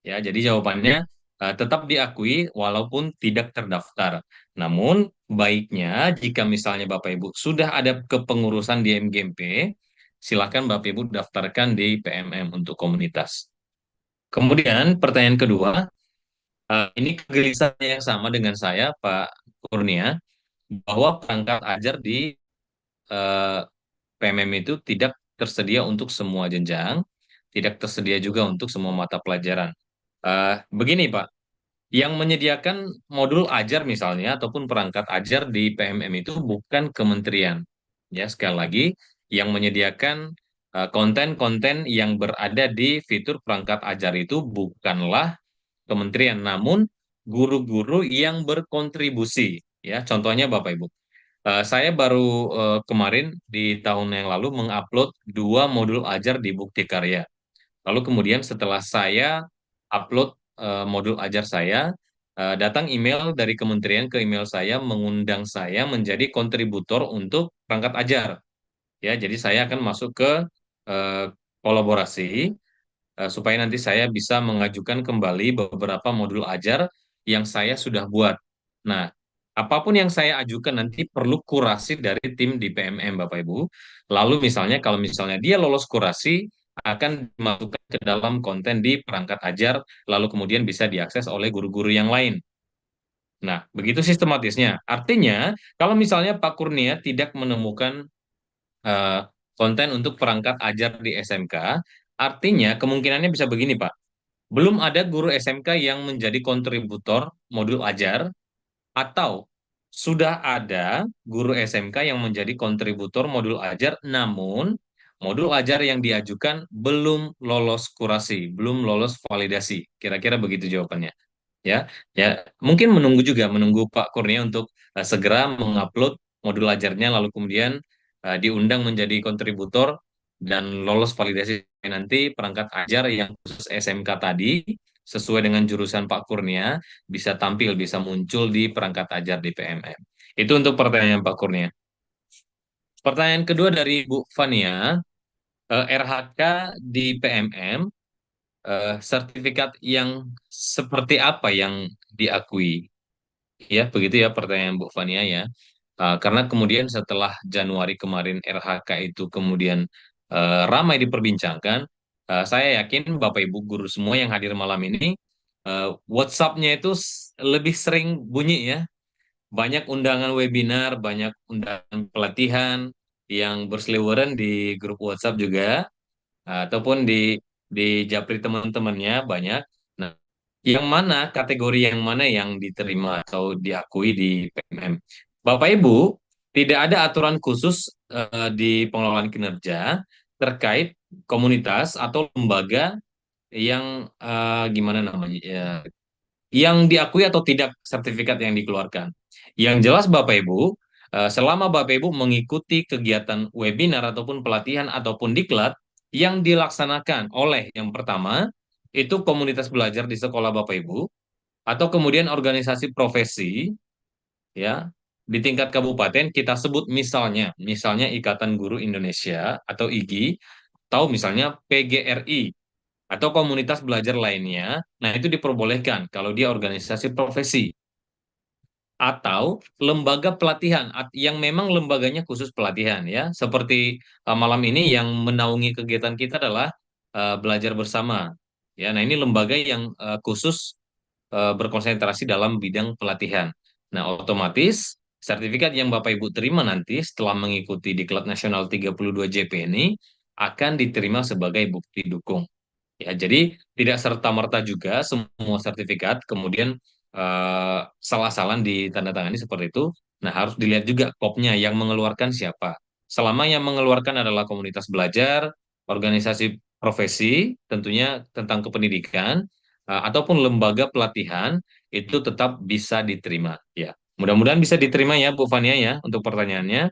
Ya, jadi jawabannya tetap diakui walaupun tidak terdaftar. Namun baiknya jika misalnya Bapak Ibu sudah ada kepengurusan di MGMP, silakan Bapak Ibu daftarkan di PMM untuk komunitas. Kemudian pertanyaan kedua, ini kegelisahan yang sama dengan saya, Pak Kurnia, bahwa perangkat ajar di eh, PMM itu tidak tersedia untuk semua jenjang, tidak tersedia juga untuk semua mata pelajaran. Begini, Pak, yang menyediakan modul ajar misalnya ataupun perangkat ajar di PMM itu bukan kementerian. Ya, sekali lagi, yang menyediakan konten-konten yang berada di fitur perangkat ajar itu bukanlah kementerian, namun guru-guru yang berkontribusi. Ya, contohnya Bapak Ibu. Saya baru kemarin di tahun yang lalu mengupload 2 modul ajar di Bukti Karya. Lalu kemudian setelah saya upload modul ajar saya, datang email dari kementerian ke email saya mengundang saya menjadi kontributor untuk perangkat ajar. Ya, jadi saya akan masuk ke eh, kolaborasi supaya nanti saya bisa mengajukan kembali beberapa modul ajar yang saya sudah buat. Nah, apapun yang saya ajukan nanti perlu kurasi dari tim di PMM, Bapak Ibu. Lalu misalnya kalau misalnya dia lolos kurasi, akan dimasukkan ke dalam konten di perangkat ajar, lalu kemudian bisa diakses oleh guru-guru yang lain. Nah, begitu sistematisnya. Artinya, kalau misalnya Pak Kurnia tidak menemukan eh, konten untuk perangkat ajar di SMK, artinya kemungkinannya bisa begini, Pak. Belum ada guru SMK yang menjadi kontributor modul ajar, atau sudah ada guru SMK yang menjadi kontributor modul ajar, namun modul ajar yang diajukan belum lolos kurasi, belum lolos validasi. Kira-kira begitu jawabannya. Ya, ya, mungkin menunggu Pak Kurnia untuk segera mengupload modul ajarnya, lalu kemudian diundang menjadi kontributor dan lolos validasi nanti perangkat ajar yang khusus SMK tadi sesuai dengan jurusan Pak Kurnia bisa tampil, bisa muncul di perangkat ajar di PMM. Itu untuk pertanyaan Pak Kurnia. Pertanyaan kedua dari Bu Fania, RHK di PMM, sertifikat yang seperti apa yang diakui? Ya, begitu ya pertanyaan Bu Fania ya. Karena kemudian setelah Januari kemarin RHK itu kemudian ramai diperbincangkan, saya yakin Bapak Ibu guru semua yang hadir malam ini, WhatsApp-nya itu lebih sering bunyi ya. Banyak undangan webinar, banyak undangan pelatihan yang berseliweran di grup WhatsApp juga, ataupun di japri teman-temannya banyak. Nah, yang mana kategori yang mana yang diterima atau diakui di PMM? Bapak Ibu, tidak ada aturan khusus di pengelolaan kinerja terkait komunitas atau lembaga yang gimana namanya ya, yang diakui atau tidak sertifikat yang dikeluarkan. Yang jelas Bapak Ibu, selama Bapak Ibu mengikuti kegiatan webinar ataupun pelatihan ataupun diklat yang dilaksanakan oleh yang pertama itu komunitas belajar di sekolah Bapak Ibu atau kemudian organisasi profesi ya di tingkat kabupaten kita sebut misalnya Ikatan Guru Indonesia atau IGI atau misalnya PGRI atau komunitas belajar lainnya. Nah, itu diperbolehkan kalau dia organisasi profesi atau lembaga pelatihan yang memang lembaganya khusus pelatihan ya. Seperti malam ini yang menaungi kegiatan kita adalah belajar bersama. Ya, nah ini lembaga yang khusus berkonsentrasi dalam bidang pelatihan. Nah, otomatis sertifikat yang Bapak Ibu terima nanti setelah mengikuti Diklat Nasional 32 JP ini akan diterima sebagai bukti dukung. Ya, jadi tidak serta-merta juga semua sertifikat kemudian salah-salah ditandatangani seperti itu. Nah, harus dilihat juga kopnya yang mengeluarkan siapa. Selama yang mengeluarkan adalah komunitas belajar, organisasi profesi, tentunya tentang kependidikan, ataupun lembaga pelatihan, itu tetap bisa diterima. Ya, mudah-mudahan bisa diterima ya, Bu Fania ya, untuk pertanyaannya.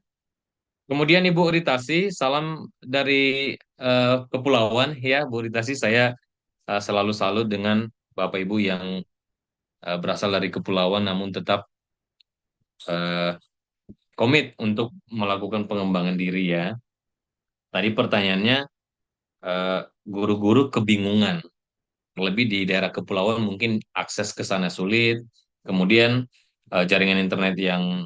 Kemudian Ibu Ritasi, salam dari Kepulauan ya, Bu Ritasi. Saya selalu salut dengan Bapak Ibu yang berasal dari kepulauan namun tetap eh, komit untuk melakukan pengembangan diri ya. Tadi pertanyaannya, guru-guru kebingungan, lebih di daerah kepulauan mungkin akses ke sana sulit, kemudian jaringan internet yang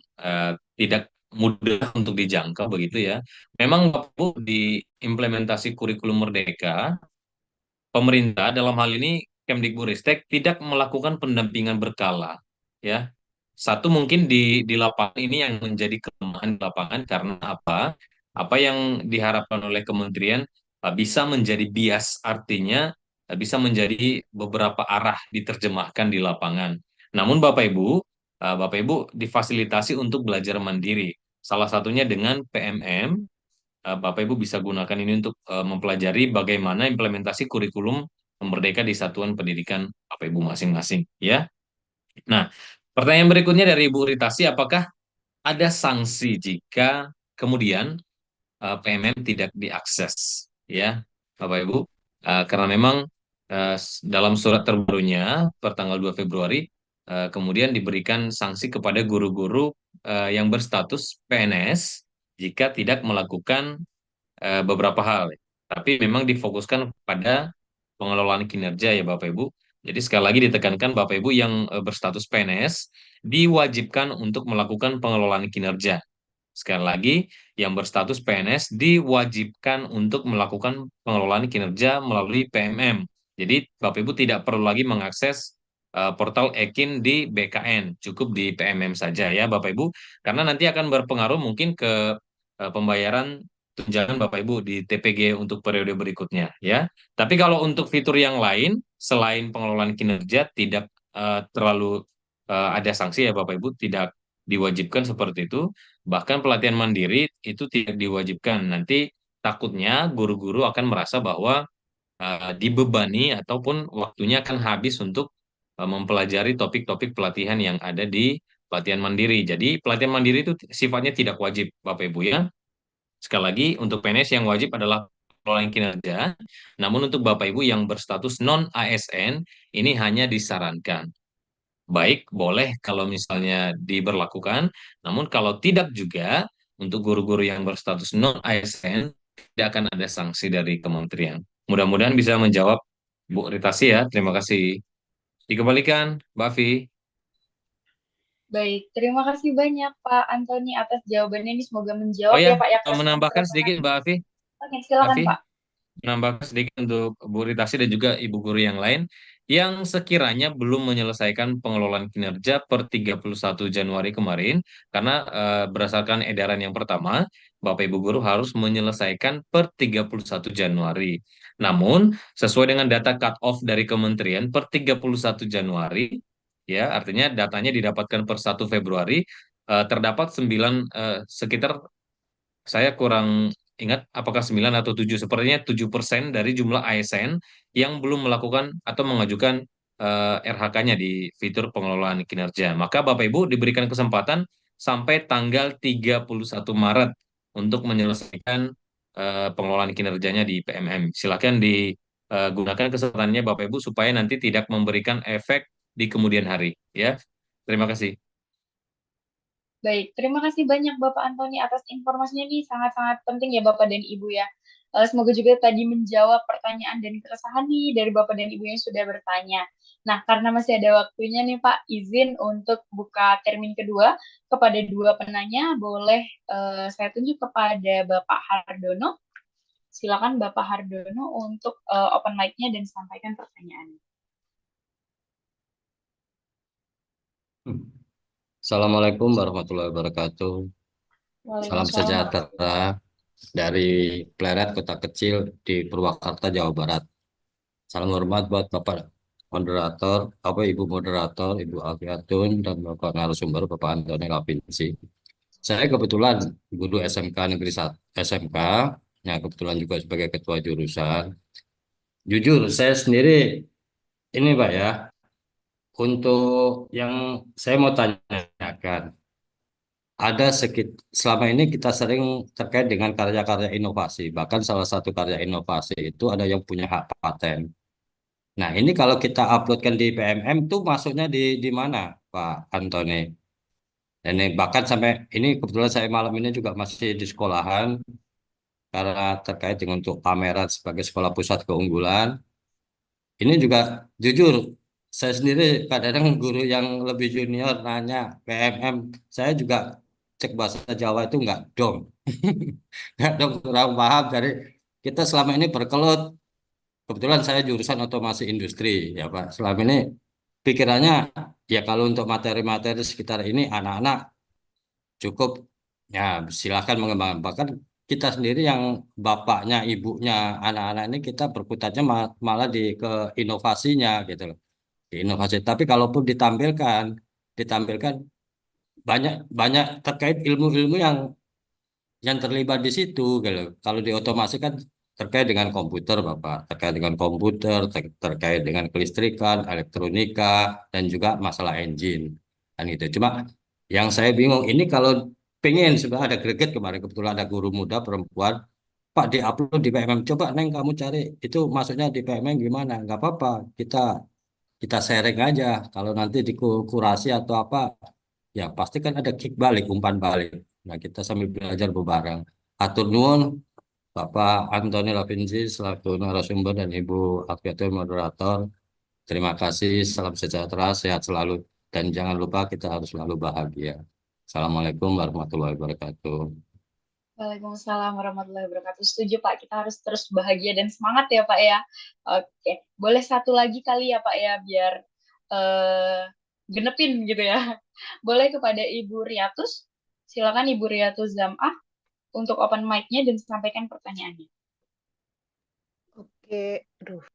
tidak mudah untuk dijangkau begitu ya. Memang Bapak Ibu di implementasi kurikulum Merdeka, pemerintah dalam hal ini Kemdikbudristek tidak melakukan pendampingan berkala ya. Satu mungkin di lapangan ini yang menjadi kelemahan di lapangan karena apa? Apa yang diharapkan oleh kementerian bisa menjadi bias, artinya bisa menjadi beberapa arah diterjemahkan di lapangan. Namun Bapak Ibu difasilitasi untuk belajar mandiri. Salah satunya dengan PMM, Bapak Ibu bisa gunakan ini untuk mempelajari bagaimana implementasi kurikulum Merdeka di satuan pendidikan Bapak Ibu masing-masing ya. Nah, pertanyaan berikutnya dari Ibu Ritasi, apakah ada sanksi jika kemudian PMM tidak diakses ya, Bapak Ibu? Karena memang dalam surat terbarunya pertanggal 2 Februari kemudian diberikan sanksi kepada guru-guru yang berstatus PNS jika tidak melakukan beberapa hal. Tapi memang difokuskan pada pengelolaan kinerja ya Bapak Ibu. Jadi sekali lagi ditekankan Bapak Ibu yang berstatus PNS diwajibkan untuk melakukan pengelolaan kinerja. Sekali lagi, yang berstatus PNS diwajibkan untuk melakukan pengelolaan kinerja melalui PMM. Jadi Bapak Ibu tidak perlu lagi mengakses portal Ekin di BKN, cukup di PMM saja ya Bapak Ibu, karena nanti akan berpengaruh mungkin ke pembayaran tunjangan Bapak Ibu di TPG untuk periode berikutnya ya. Tapi kalau untuk fitur yang lain selain pengelolaan kinerja tidak terlalu ada sanksi ya Bapak Ibu, tidak diwajibkan seperti itu. Bahkan pelatihan mandiri itu tidak diwajibkan. Nanti takutnya guru-guru akan merasa bahwa dibebani ataupun waktunya akan habis untuk mempelajari topik-topik pelatihan yang ada di pelatihan mandiri. Jadi pelatihan mandiri itu sifatnya tidak wajib Bapak Ibu ya. Sekali lagi, untuk PNS yang wajib adalah pengelolaan kinerja, namun untuk Bapak Ibu yang berstatus non-ASN, ini hanya disarankan. Baik, boleh kalau misalnya diberlakukan, namun kalau tidak juga, untuk guru-guru yang berstatus non-ASN, tidak akan ada sanksi dari kementerian. Mudah-mudahan bisa menjawab Bu Ritasi ya, terima kasih. Dikembalikan, Mbak Afi. Baik, terima kasih banyak Pak Antoni atas jawabannya ini. Semoga Oh menjawab ya, ya Pak ya keresahan menambahkan sedikit Mbak Afi. Oke, silakan Afi, Pak. menambahkan sedikit untuk Bu Ritasi dan juga ibu guru yang lain yang sekiranya belum menyelesaikan pengelolaan kinerja per 31 Januari kemarin, karena berdasarkan edaran yang pertama, Bapak Ibu guru harus menyelesaikan per 31 Januari. Namun, sesuai dengan data cut-off dari kementerian per 31 Januari, ya artinya datanya didapatkan per 1 Februari, terdapat sekitar, saya kurang ingat apakah 9 atau 7, sepertinya 7% dari jumlah ASN yang belum melakukan atau mengajukan RHK-nya di fitur pengelolaan kinerja. Maka Bapak Ibu diberikan kesempatan sampai tanggal 31 Maret untuk menyelesaikan pengelolaan kinerjanya di PMM. Silakan digunakan kesempatannya Bapak Ibu supaya nanti tidak memberikan efek di kemudian hari ya. Terima kasih. Baik, terima kasih banyak Bapak Antoni atas informasinya nih, sangat-sangat penting ya Bapak dan Ibu ya. Semoga juga tadi menjawab pertanyaan dan keresahan nih dari Bapak dan Ibu yang sudah bertanya. Nah, karena masih ada waktunya nih Pak, izin untuk buka termin kedua kepada dua penanya. Boleh saya tunjuk kepada Bapak Hardono. Silakan Bapak Hardono untuk open mic-nya dan sampaikan pertanyaannya. Assalamualaikum warahmatullahi wabarakatuh. Salam sejahtera dari Pleret, kota kecil di Purwakarta, Jawa Barat. Salam hormat buat Bapak moderator, Ibu moderator, Ibu Afiatun, dan Bapak narasumber, Bapak Antoni Lapinsi. Saya kebetulan guru SMK Negeri 1, SMK, ya kebetulan juga sebagai ketua jurusan. Jujur, saya sendiri ini Pak ya, untuk yang saya mau tanyakan, ada selama ini kita sering terkait dengan karya-karya inovasi. Bahkan salah satu karya inovasi itu ada yang punya hak paten. Nah, ini kalau kita uploadkan di PMM tuh masuknya di mana, Pak Antoni? Dan ini bahkan sampai ini kebetulan saya malam ini juga masih di sekolahan karena terkait dengan untuk pameran sebagai sekolah pusat keunggulan. Ini juga jujur, saya sendiri kadang-kadang guru yang lebih junior nanya PMM, saya juga cek bahasa Jawa itu nggak dong. Nggak dong, kurang paham. Jadi kita selama ini berkelut, kebetulan saya jurusan otomasi industri, ya Pak. Selama ini pikirannya, ya kalau untuk materi-materi sekitar ini anak-anak cukup, ya silakan mengembangkan. Bahkan kita sendiri yang bapaknya, ibunya, anak-anak ini kita berkutatnya malah di ke inovasinya gitu loh. Di inovasi. Tapi kalaupun ditampilkan banyak banyak terkait ilmu-ilmu yang terlibat di situ gitu. Kalau di otomasi kan terkait dengan komputer, Bapak, terkait dengan komputer, terkait dengan kelistrikan, elektronika, dan juga masalah engine. Kan gitu. Cuma yang saya bingung ini kalau pengen sebenarnya ada greget kemarin kebetulan ada guru muda perempuan, Pak diupload di PMM. Coba Neng kamu cari itu masuknya di PMM gimana? Nggak apa-apa, kita kita sharing aja. Kalau nanti dikurasi atau apa, ya pasti kan ada kick balik, umpan balik. Nah, kita sambil belajar bebareng. Atur nuwun, Bapak Antoni Lapinji selaku narasumber dan Ibu Afiatul moderator. Terima kasih, salam sejahtera, sehat selalu. Dan jangan lupa kita harus selalu bahagia. Assalamualaikum warahmatullahi wabarakatuh. Waalaikumsalam warahmatullahi wabarakatuh. Setuju Pak, kita harus terus bahagia dan semangat ya Pak ya. Oke, boleh satu lagi kali ya Pak ya, biar eh, genepin gitu ya. Boleh kepada Ibu Riatus, silakan Ibu Riatus Zam'ah untuk open mic-nya dan sampaikan pertanyaannya. Oke, aduh.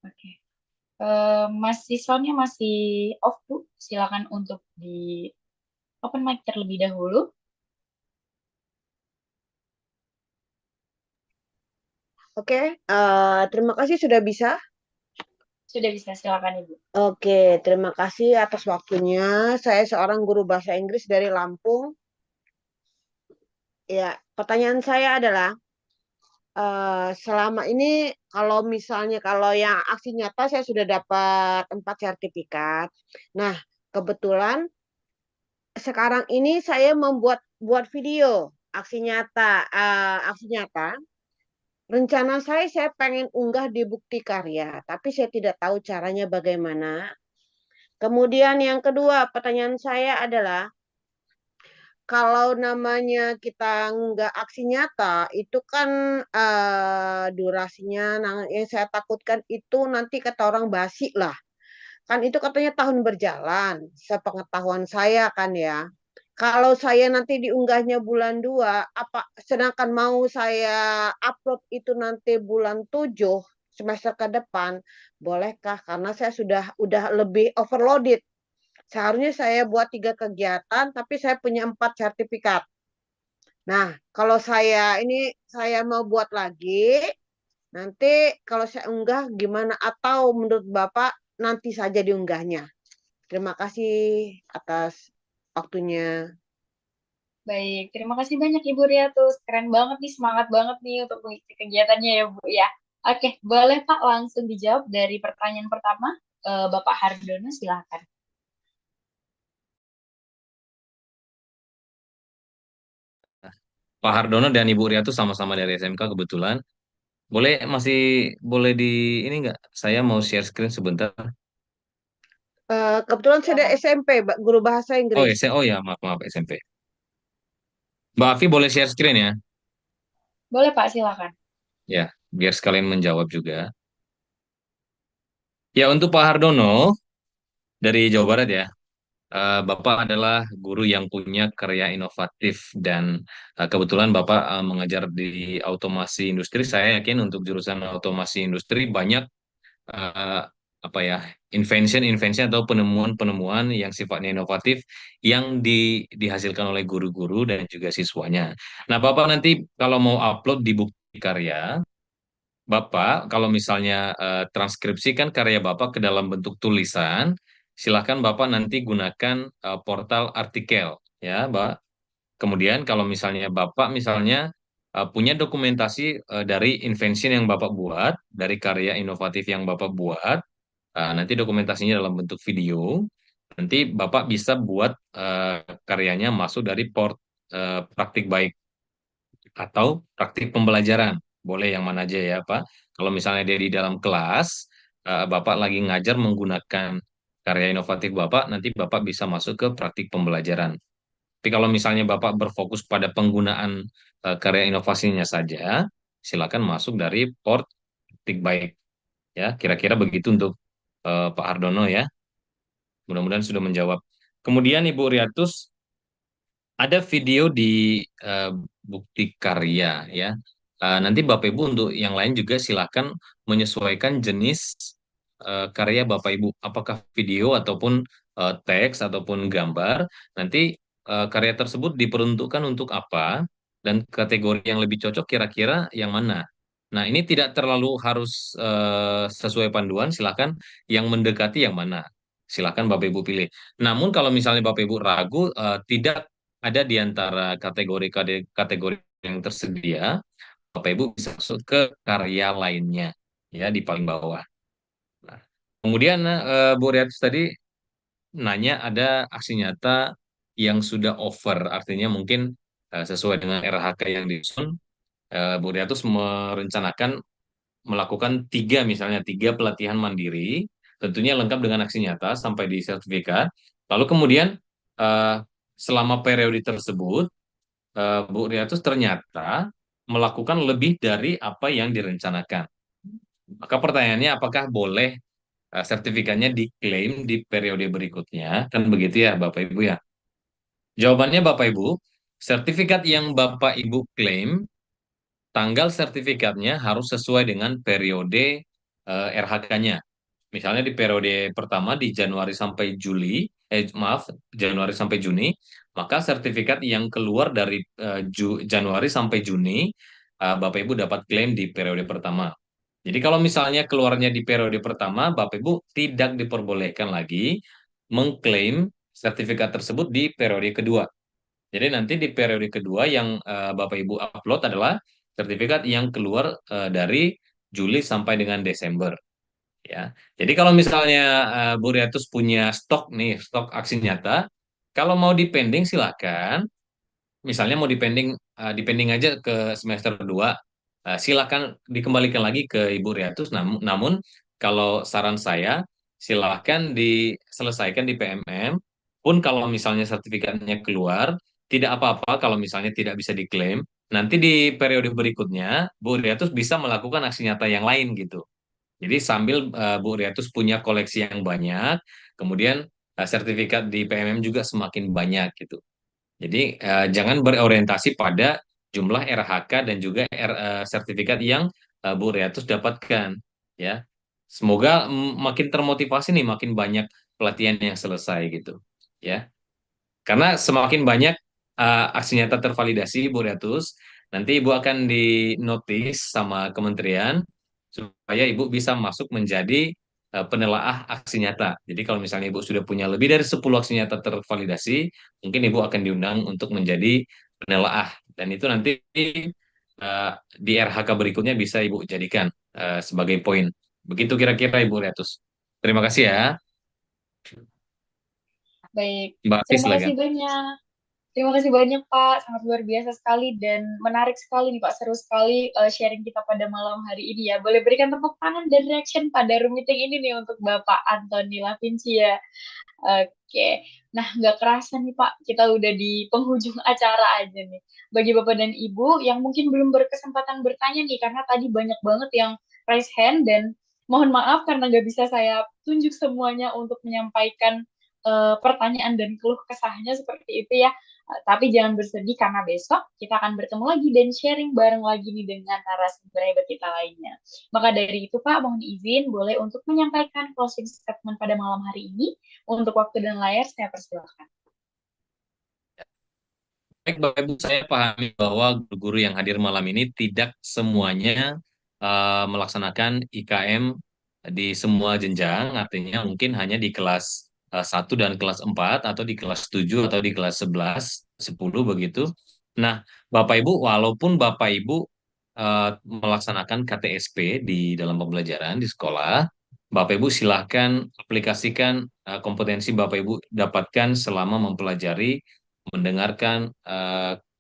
Oke. Masih soundnya masih off Bu, silakan untuk di open mic terlebih dahulu. Oke, terima kasih sudah bisa. Sudah bisa, silakan Ibu. Oke, terima kasih atas waktunya. Saya seorang guru bahasa Inggris dari Lampung. Ya, pertanyaan saya adalah, selama ini kalau yang aksi nyata saya sudah dapat 4 sertifikat. Nah, kebetulan sekarang ini saya buat video aksi nyata. Rencana saya pengen unggah di Bukti Karya, tapi saya tidak tahu caranya bagaimana. Kemudian yang kedua, pertanyaan saya adalah, kalau namanya kita nggak aksi nyata, itu kan durasinya, yang saya takutkan itu nanti kata orang basi lah. Kan itu katanya tahun berjalan, sepengetahuan saya kan ya. Kalau saya nanti diunggahnya bulan 2, sedangkan mau saya upload itu nanti bulan 7 semester ke depan, bolehkah? Karena saya udah lebih overloaded. Seharusnya saya buat 3 kegiatan, tapi saya punya 4 sertifikat. Nah, kalau saya mau buat lagi, nanti kalau saya unggah gimana? Atau menurut Bapak nanti saja diunggahnya? Terima kasih atas waktunya. Baik, terima kasih banyak Ibu Riatus. Keren banget nih, semangat banget nih untuk mengikuti kegiatannya ya Bu ya. Oke, boleh Pak langsung dijawab dari pertanyaan pertama. Bapak Hardono, silakan. Pak Hardono dan Ibu Riatu sama-sama dari SMK kebetulan. Masih boleh di ini nggak? Saya mau share screen sebentar. Kebetulan saya dari SMP, guru bahasa Oh Inggris. ya, oh ya, maaf maaf SMP. Mbak Afi boleh share screen ya? Boleh Pak, silakan. Ya, biar sekalian menjawab juga. Ya, untuk Pak Hardono dari Jawa Barat ya. Bapak adalah guru yang punya karya inovatif dan kebetulan Bapak mengajar di otomasi industri. Saya yakin untuk jurusan otomasi industri banyak eh, apa ya invention atau penemuan-penemuan yang sifatnya inovatif yang dihasilkan oleh guru-guru dan juga siswanya. Nah, Bapak nanti kalau mau upload di Bukti Karya, Bapak, kalau misalnya transkripsikan karya Bapak ke dalam bentuk tulisan, silahkan Bapak nanti gunakan portal artikel, ya, Mbak. Kemudian kalau misalnya Bapak misalnya punya dokumentasi dari invention yang Bapak buat, dari karya inovatif yang Bapak buat. Nanti dokumentasinya dalam bentuk video. Nanti Bapak bisa buat karyanya masuk dari port praktik baik atau praktik pembelajaran. Boleh yang mana aja ya, Pak. Kalau misalnya dia di dalam kelas, Bapak lagi ngajar menggunakan karya inovatif Bapak, nanti Bapak bisa masuk ke praktik pembelajaran. Tapi kalau misalnya Bapak berfokus pada penggunaan karya inovasinya saja, silakan masuk dari port praktik baik. Ya, kira-kira begitu untuk Pak Hardono ya. Mudah-mudahan sudah menjawab. Kemudian Ibu Riatus, ada video di bukti karya ya. Nanti Bapak Ibu untuk yang lain juga silakan menyesuaikan jenis karya Bapak Ibu. Apakah video ataupun teks ataupun gambar. Nanti karya tersebut diperuntukkan untuk apa dan kategori yang lebih cocok kira-kira yang mana. Nah, ini tidak terlalu harus sesuai panduan, silakan yang mendekati yang mana. Silakan Bapak Ibu pilih. Namun kalau misalnya Bapak Ibu ragu, tidak ada di antara kategori yang tersedia, Bapak Ibu bisa masuk ke karya lainnya, ya di paling bawah. Nah, kemudian Bu Riatus tadi nanya ada aksi nyata yang sudah over, artinya mungkin sesuai dengan RHK yang disusun, Bu Riatus merencanakan melakukan tiga pelatihan mandiri, tentunya lengkap dengan aksi nyata sampai di sertifikat. Lalu kemudian eh, selama periode tersebut, Bu Riatus ternyata melakukan lebih dari apa yang direncanakan. Maka pertanyaannya apakah boleh sertifikatnya diklaim di periode berikutnya? Kan begitu ya Bapak Ibu ya. Jawabannya Bapak Ibu, sertifikat yang Bapak Ibu klaim, tanggal sertifikatnya harus sesuai dengan periode RHK-nya. Misalnya di periode pertama di Januari sampai Juli, maaf, Januari sampai Juni, maka sertifikat yang keluar dari Januari sampai Juni, Bapak Ibu dapat klaim di periode pertama. Jadi kalau misalnya keluarnya di periode pertama, Bapak Ibu tidak diperbolehkan lagi mengklaim sertifikat tersebut di periode kedua. Jadi nanti di periode kedua yang Bapak Ibu upload adalah sertifikat yang keluar dari Juli sampai dengan Desember. Ya, jadi kalau misalnya Bu Riatus punya stok nih, stok aksi nyata, kalau mau dipending silakan. Misalnya mau dipending aja ke semester 2, silakan dikembalikan lagi ke Ibu Riatus. Namun kalau saran saya, silakan diselesaikan di PMM. Pun kalau misalnya sertifikatnya keluar, tidak apa-apa kalau misalnya tidak bisa diklaim. Nanti di periode berikutnya, Bu Riatus bisa melakukan aksi nyata yang lain gitu. Jadi sambil Bu Riatus punya koleksi yang banyak, kemudian sertifikat di PMM juga semakin banyak gitu. Jadi jangan berorientasi pada jumlah RHK dan juga sertifikat yang Bu Riatus dapatkan ya. Semoga makin termotivasi nih, makin banyak pelatihan yang selesai gitu ya. Karena semakin banyak aksi nyata tervalidasi Bu Riatus, nanti Ibu akan dinotis sama kementerian supaya Ibu bisa masuk menjadi penelaah aksi nyata. Jadi kalau misalnya Ibu sudah punya lebih dari 10 aksi nyata tervalidasi, mungkin Ibu akan diundang untuk menjadi penelaah. Dan itu nanti di RHK berikutnya bisa Ibu jadikan sebagai poin. Begitu kira-kira Ibu Riatus. Terima kasih ya. Baik, Mbak Hafiz, terima kasih silakan. banyak. Terima kasih banyak Pak, sangat luar biasa sekali dan menarik sekali nih Pak, seru sekali sharing kita pada malam hari ini ya. Boleh berikan tepuk tangan dan reaction pada room meeting ini nih untuk Bapak Anthony Lavinci ya. Oke, nah nggak kerasa nih Pak, kita udah di penghujung acara aja nih. Bagi Bapak dan Ibu yang mungkin belum berkesempatan bertanya nih, karena tadi banyak banget yang raise hand dan mohon maaf karena nggak bisa saya tunjuk semuanya untuk menyampaikan pertanyaan dan keluh kesahnya seperti itu ya. Tapi jangan bersedih karena besok kita akan bertemu lagi dan sharing bareng lagi nih dengan narasumber hebat kita lainnya. Maka dari itu Pak, mohon izin boleh untuk menyampaikan closing statement pada malam hari ini. Untuk waktu dan layar saya persilakan. Baik, Bapak Ibu, saya pahami bahwa guru-guru yang hadir malam ini tidak semuanya melaksanakan IKM di semua jenjang, artinya mungkin hanya di kelas 1 dan kelas 4, atau di kelas 7, atau di kelas 11, 10 begitu. Nah, Bapak Ibu, walaupun Bapak Ibu melaksanakan KTSP di dalam pembelajaran di sekolah, Bapak Ibu silahkan aplikasikan kompetensi Bapak Ibu dapatkan selama mempelajari, mendengarkan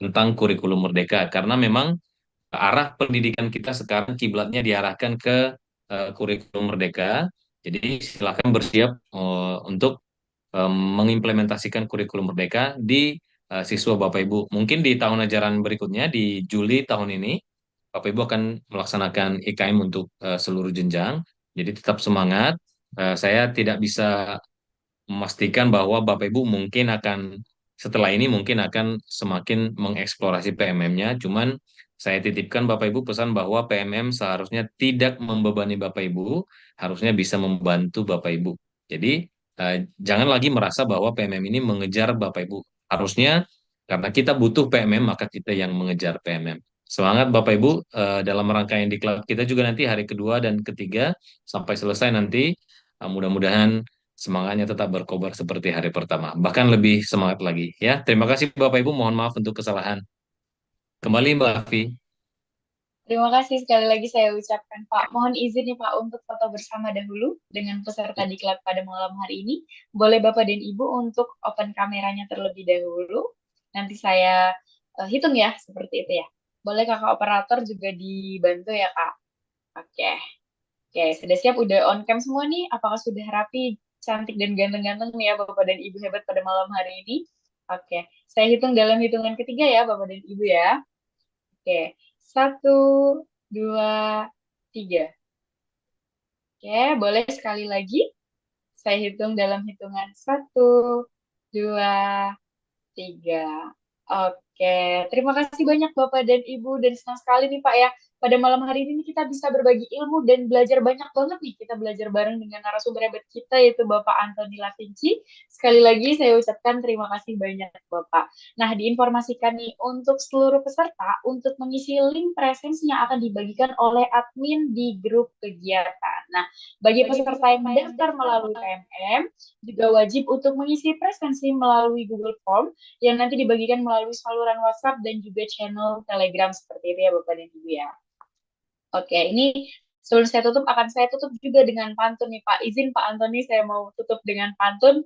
tentang kurikulum Merdeka. Karena memang arah pendidikan kita sekarang kiblatnya diarahkan ke kurikulum Merdeka. Jadi silahkan bersiap untuk mengimplementasikan kurikulum Merdeka di siswa Bapak Ibu. Mungkin di tahun ajaran berikutnya, di Juli tahun ini, Bapak Ibu akan melaksanakan IKM untuk seluruh jenjang. Jadi tetap semangat. Saya tidak bisa memastikan bahwa Bapak Ibu mungkin akan setelah ini mungkin akan semakin mengeksplorasi PMM-nya. Cuman saya titipkan Bapak Ibu pesan bahwa PMM seharusnya tidak membebani Bapak Ibu, harusnya bisa membantu Bapak Ibu. Jadi jangan lagi merasa bahwa PMM ini mengejar Bapak Ibu. Harusnya karena kita butuh PMM maka kita yang mengejar PMM. Semangat Bapak Ibu dalam rangkaian diklat kita juga nanti hari kedua dan ketiga sampai selesai nanti mudah-mudahan semangatnya tetap berkobar seperti hari pertama, bahkan lebih semangat lagi ya. Terima kasih Bapak Ibu, mohon maaf untuk kesalahan. Kembali Mbak Afi. Terima kasih sekali lagi saya ucapkan Pak. Mohon izin nih Pak untuk foto bersama dahulu dengan peserta diklat pada malam hari ini. Boleh Bapak dan Ibu untuk open kameranya terlebih dahulu. Nanti saya hitung ya, seperti itu ya. Boleh Kakak operator juga dibantu ya Kak? Oke. Oke, sudah siap, udah on cam semua nih. Apakah sudah rapi, cantik dan ganteng-ganteng nih ya Bapak dan Ibu hebat pada malam hari ini? Oke, saya hitung dalam hitungan ketiga ya Bapak dan Ibu ya. Oke, 1, 2, 3. Oke, boleh sekali lagi. Saya hitung dalam hitungan 1, 2, 3. Oke, terima kasih banyak Bapak dan Ibu, dan senang sekali nih Pak ya. Pada malam hari ini kita bisa berbagi ilmu dan belajar banyak banget nih. Kita belajar bareng dengan narasumber hebat kita yaitu Bapak Antoni Lavinci. Sekali lagi saya ucapkan terima kasih banyak Bapak. Nah, diinformasikan nih untuk seluruh peserta untuk mengisi link presensi yang akan dibagikan oleh admin di grup kegiatan. Nah, bagi peserta yang mendaftar melalui PMM juga wajib untuk mengisi presensi melalui Google Form yang nanti dibagikan melalui saluran WhatsApp dan juga channel Telegram seperti itu ya Bapak dan Ibu ya. Oke, ini sebelum saya tutup, akan saya tutup juga dengan pantun nih Pak. Izin Pak Antoni, saya mau tutup dengan pantun.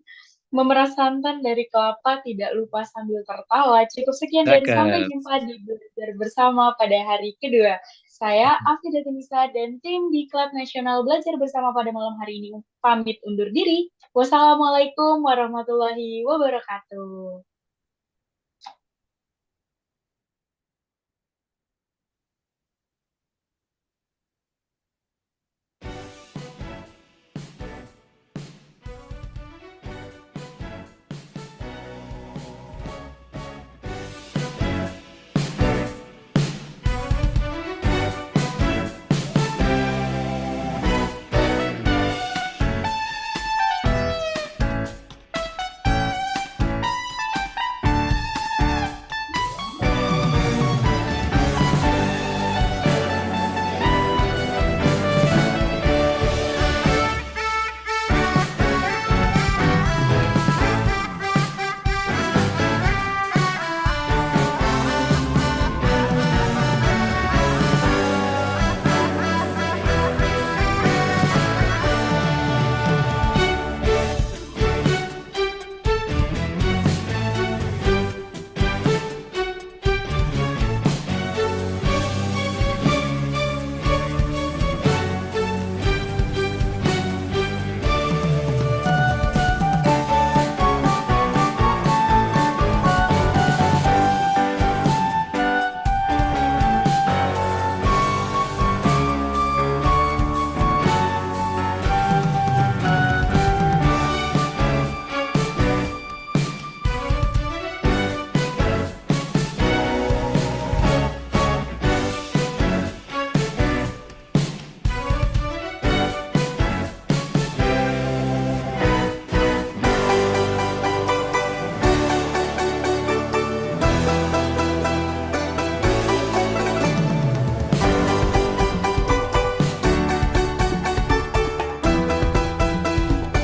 Memeras santan dari kelapa, tidak lupa sambil tertawa. Cukup sekian dan sampai jumpa di Belajar Bersama pada hari kedua. Saya Afi Datinisa dan tim Diklat Nasional Belajar Bersama pada malam hari ini pamit undur diri. Wassalamualaikum warahmatullahi wabarakatuh.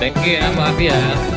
Thank you ya Mbak Afi ya.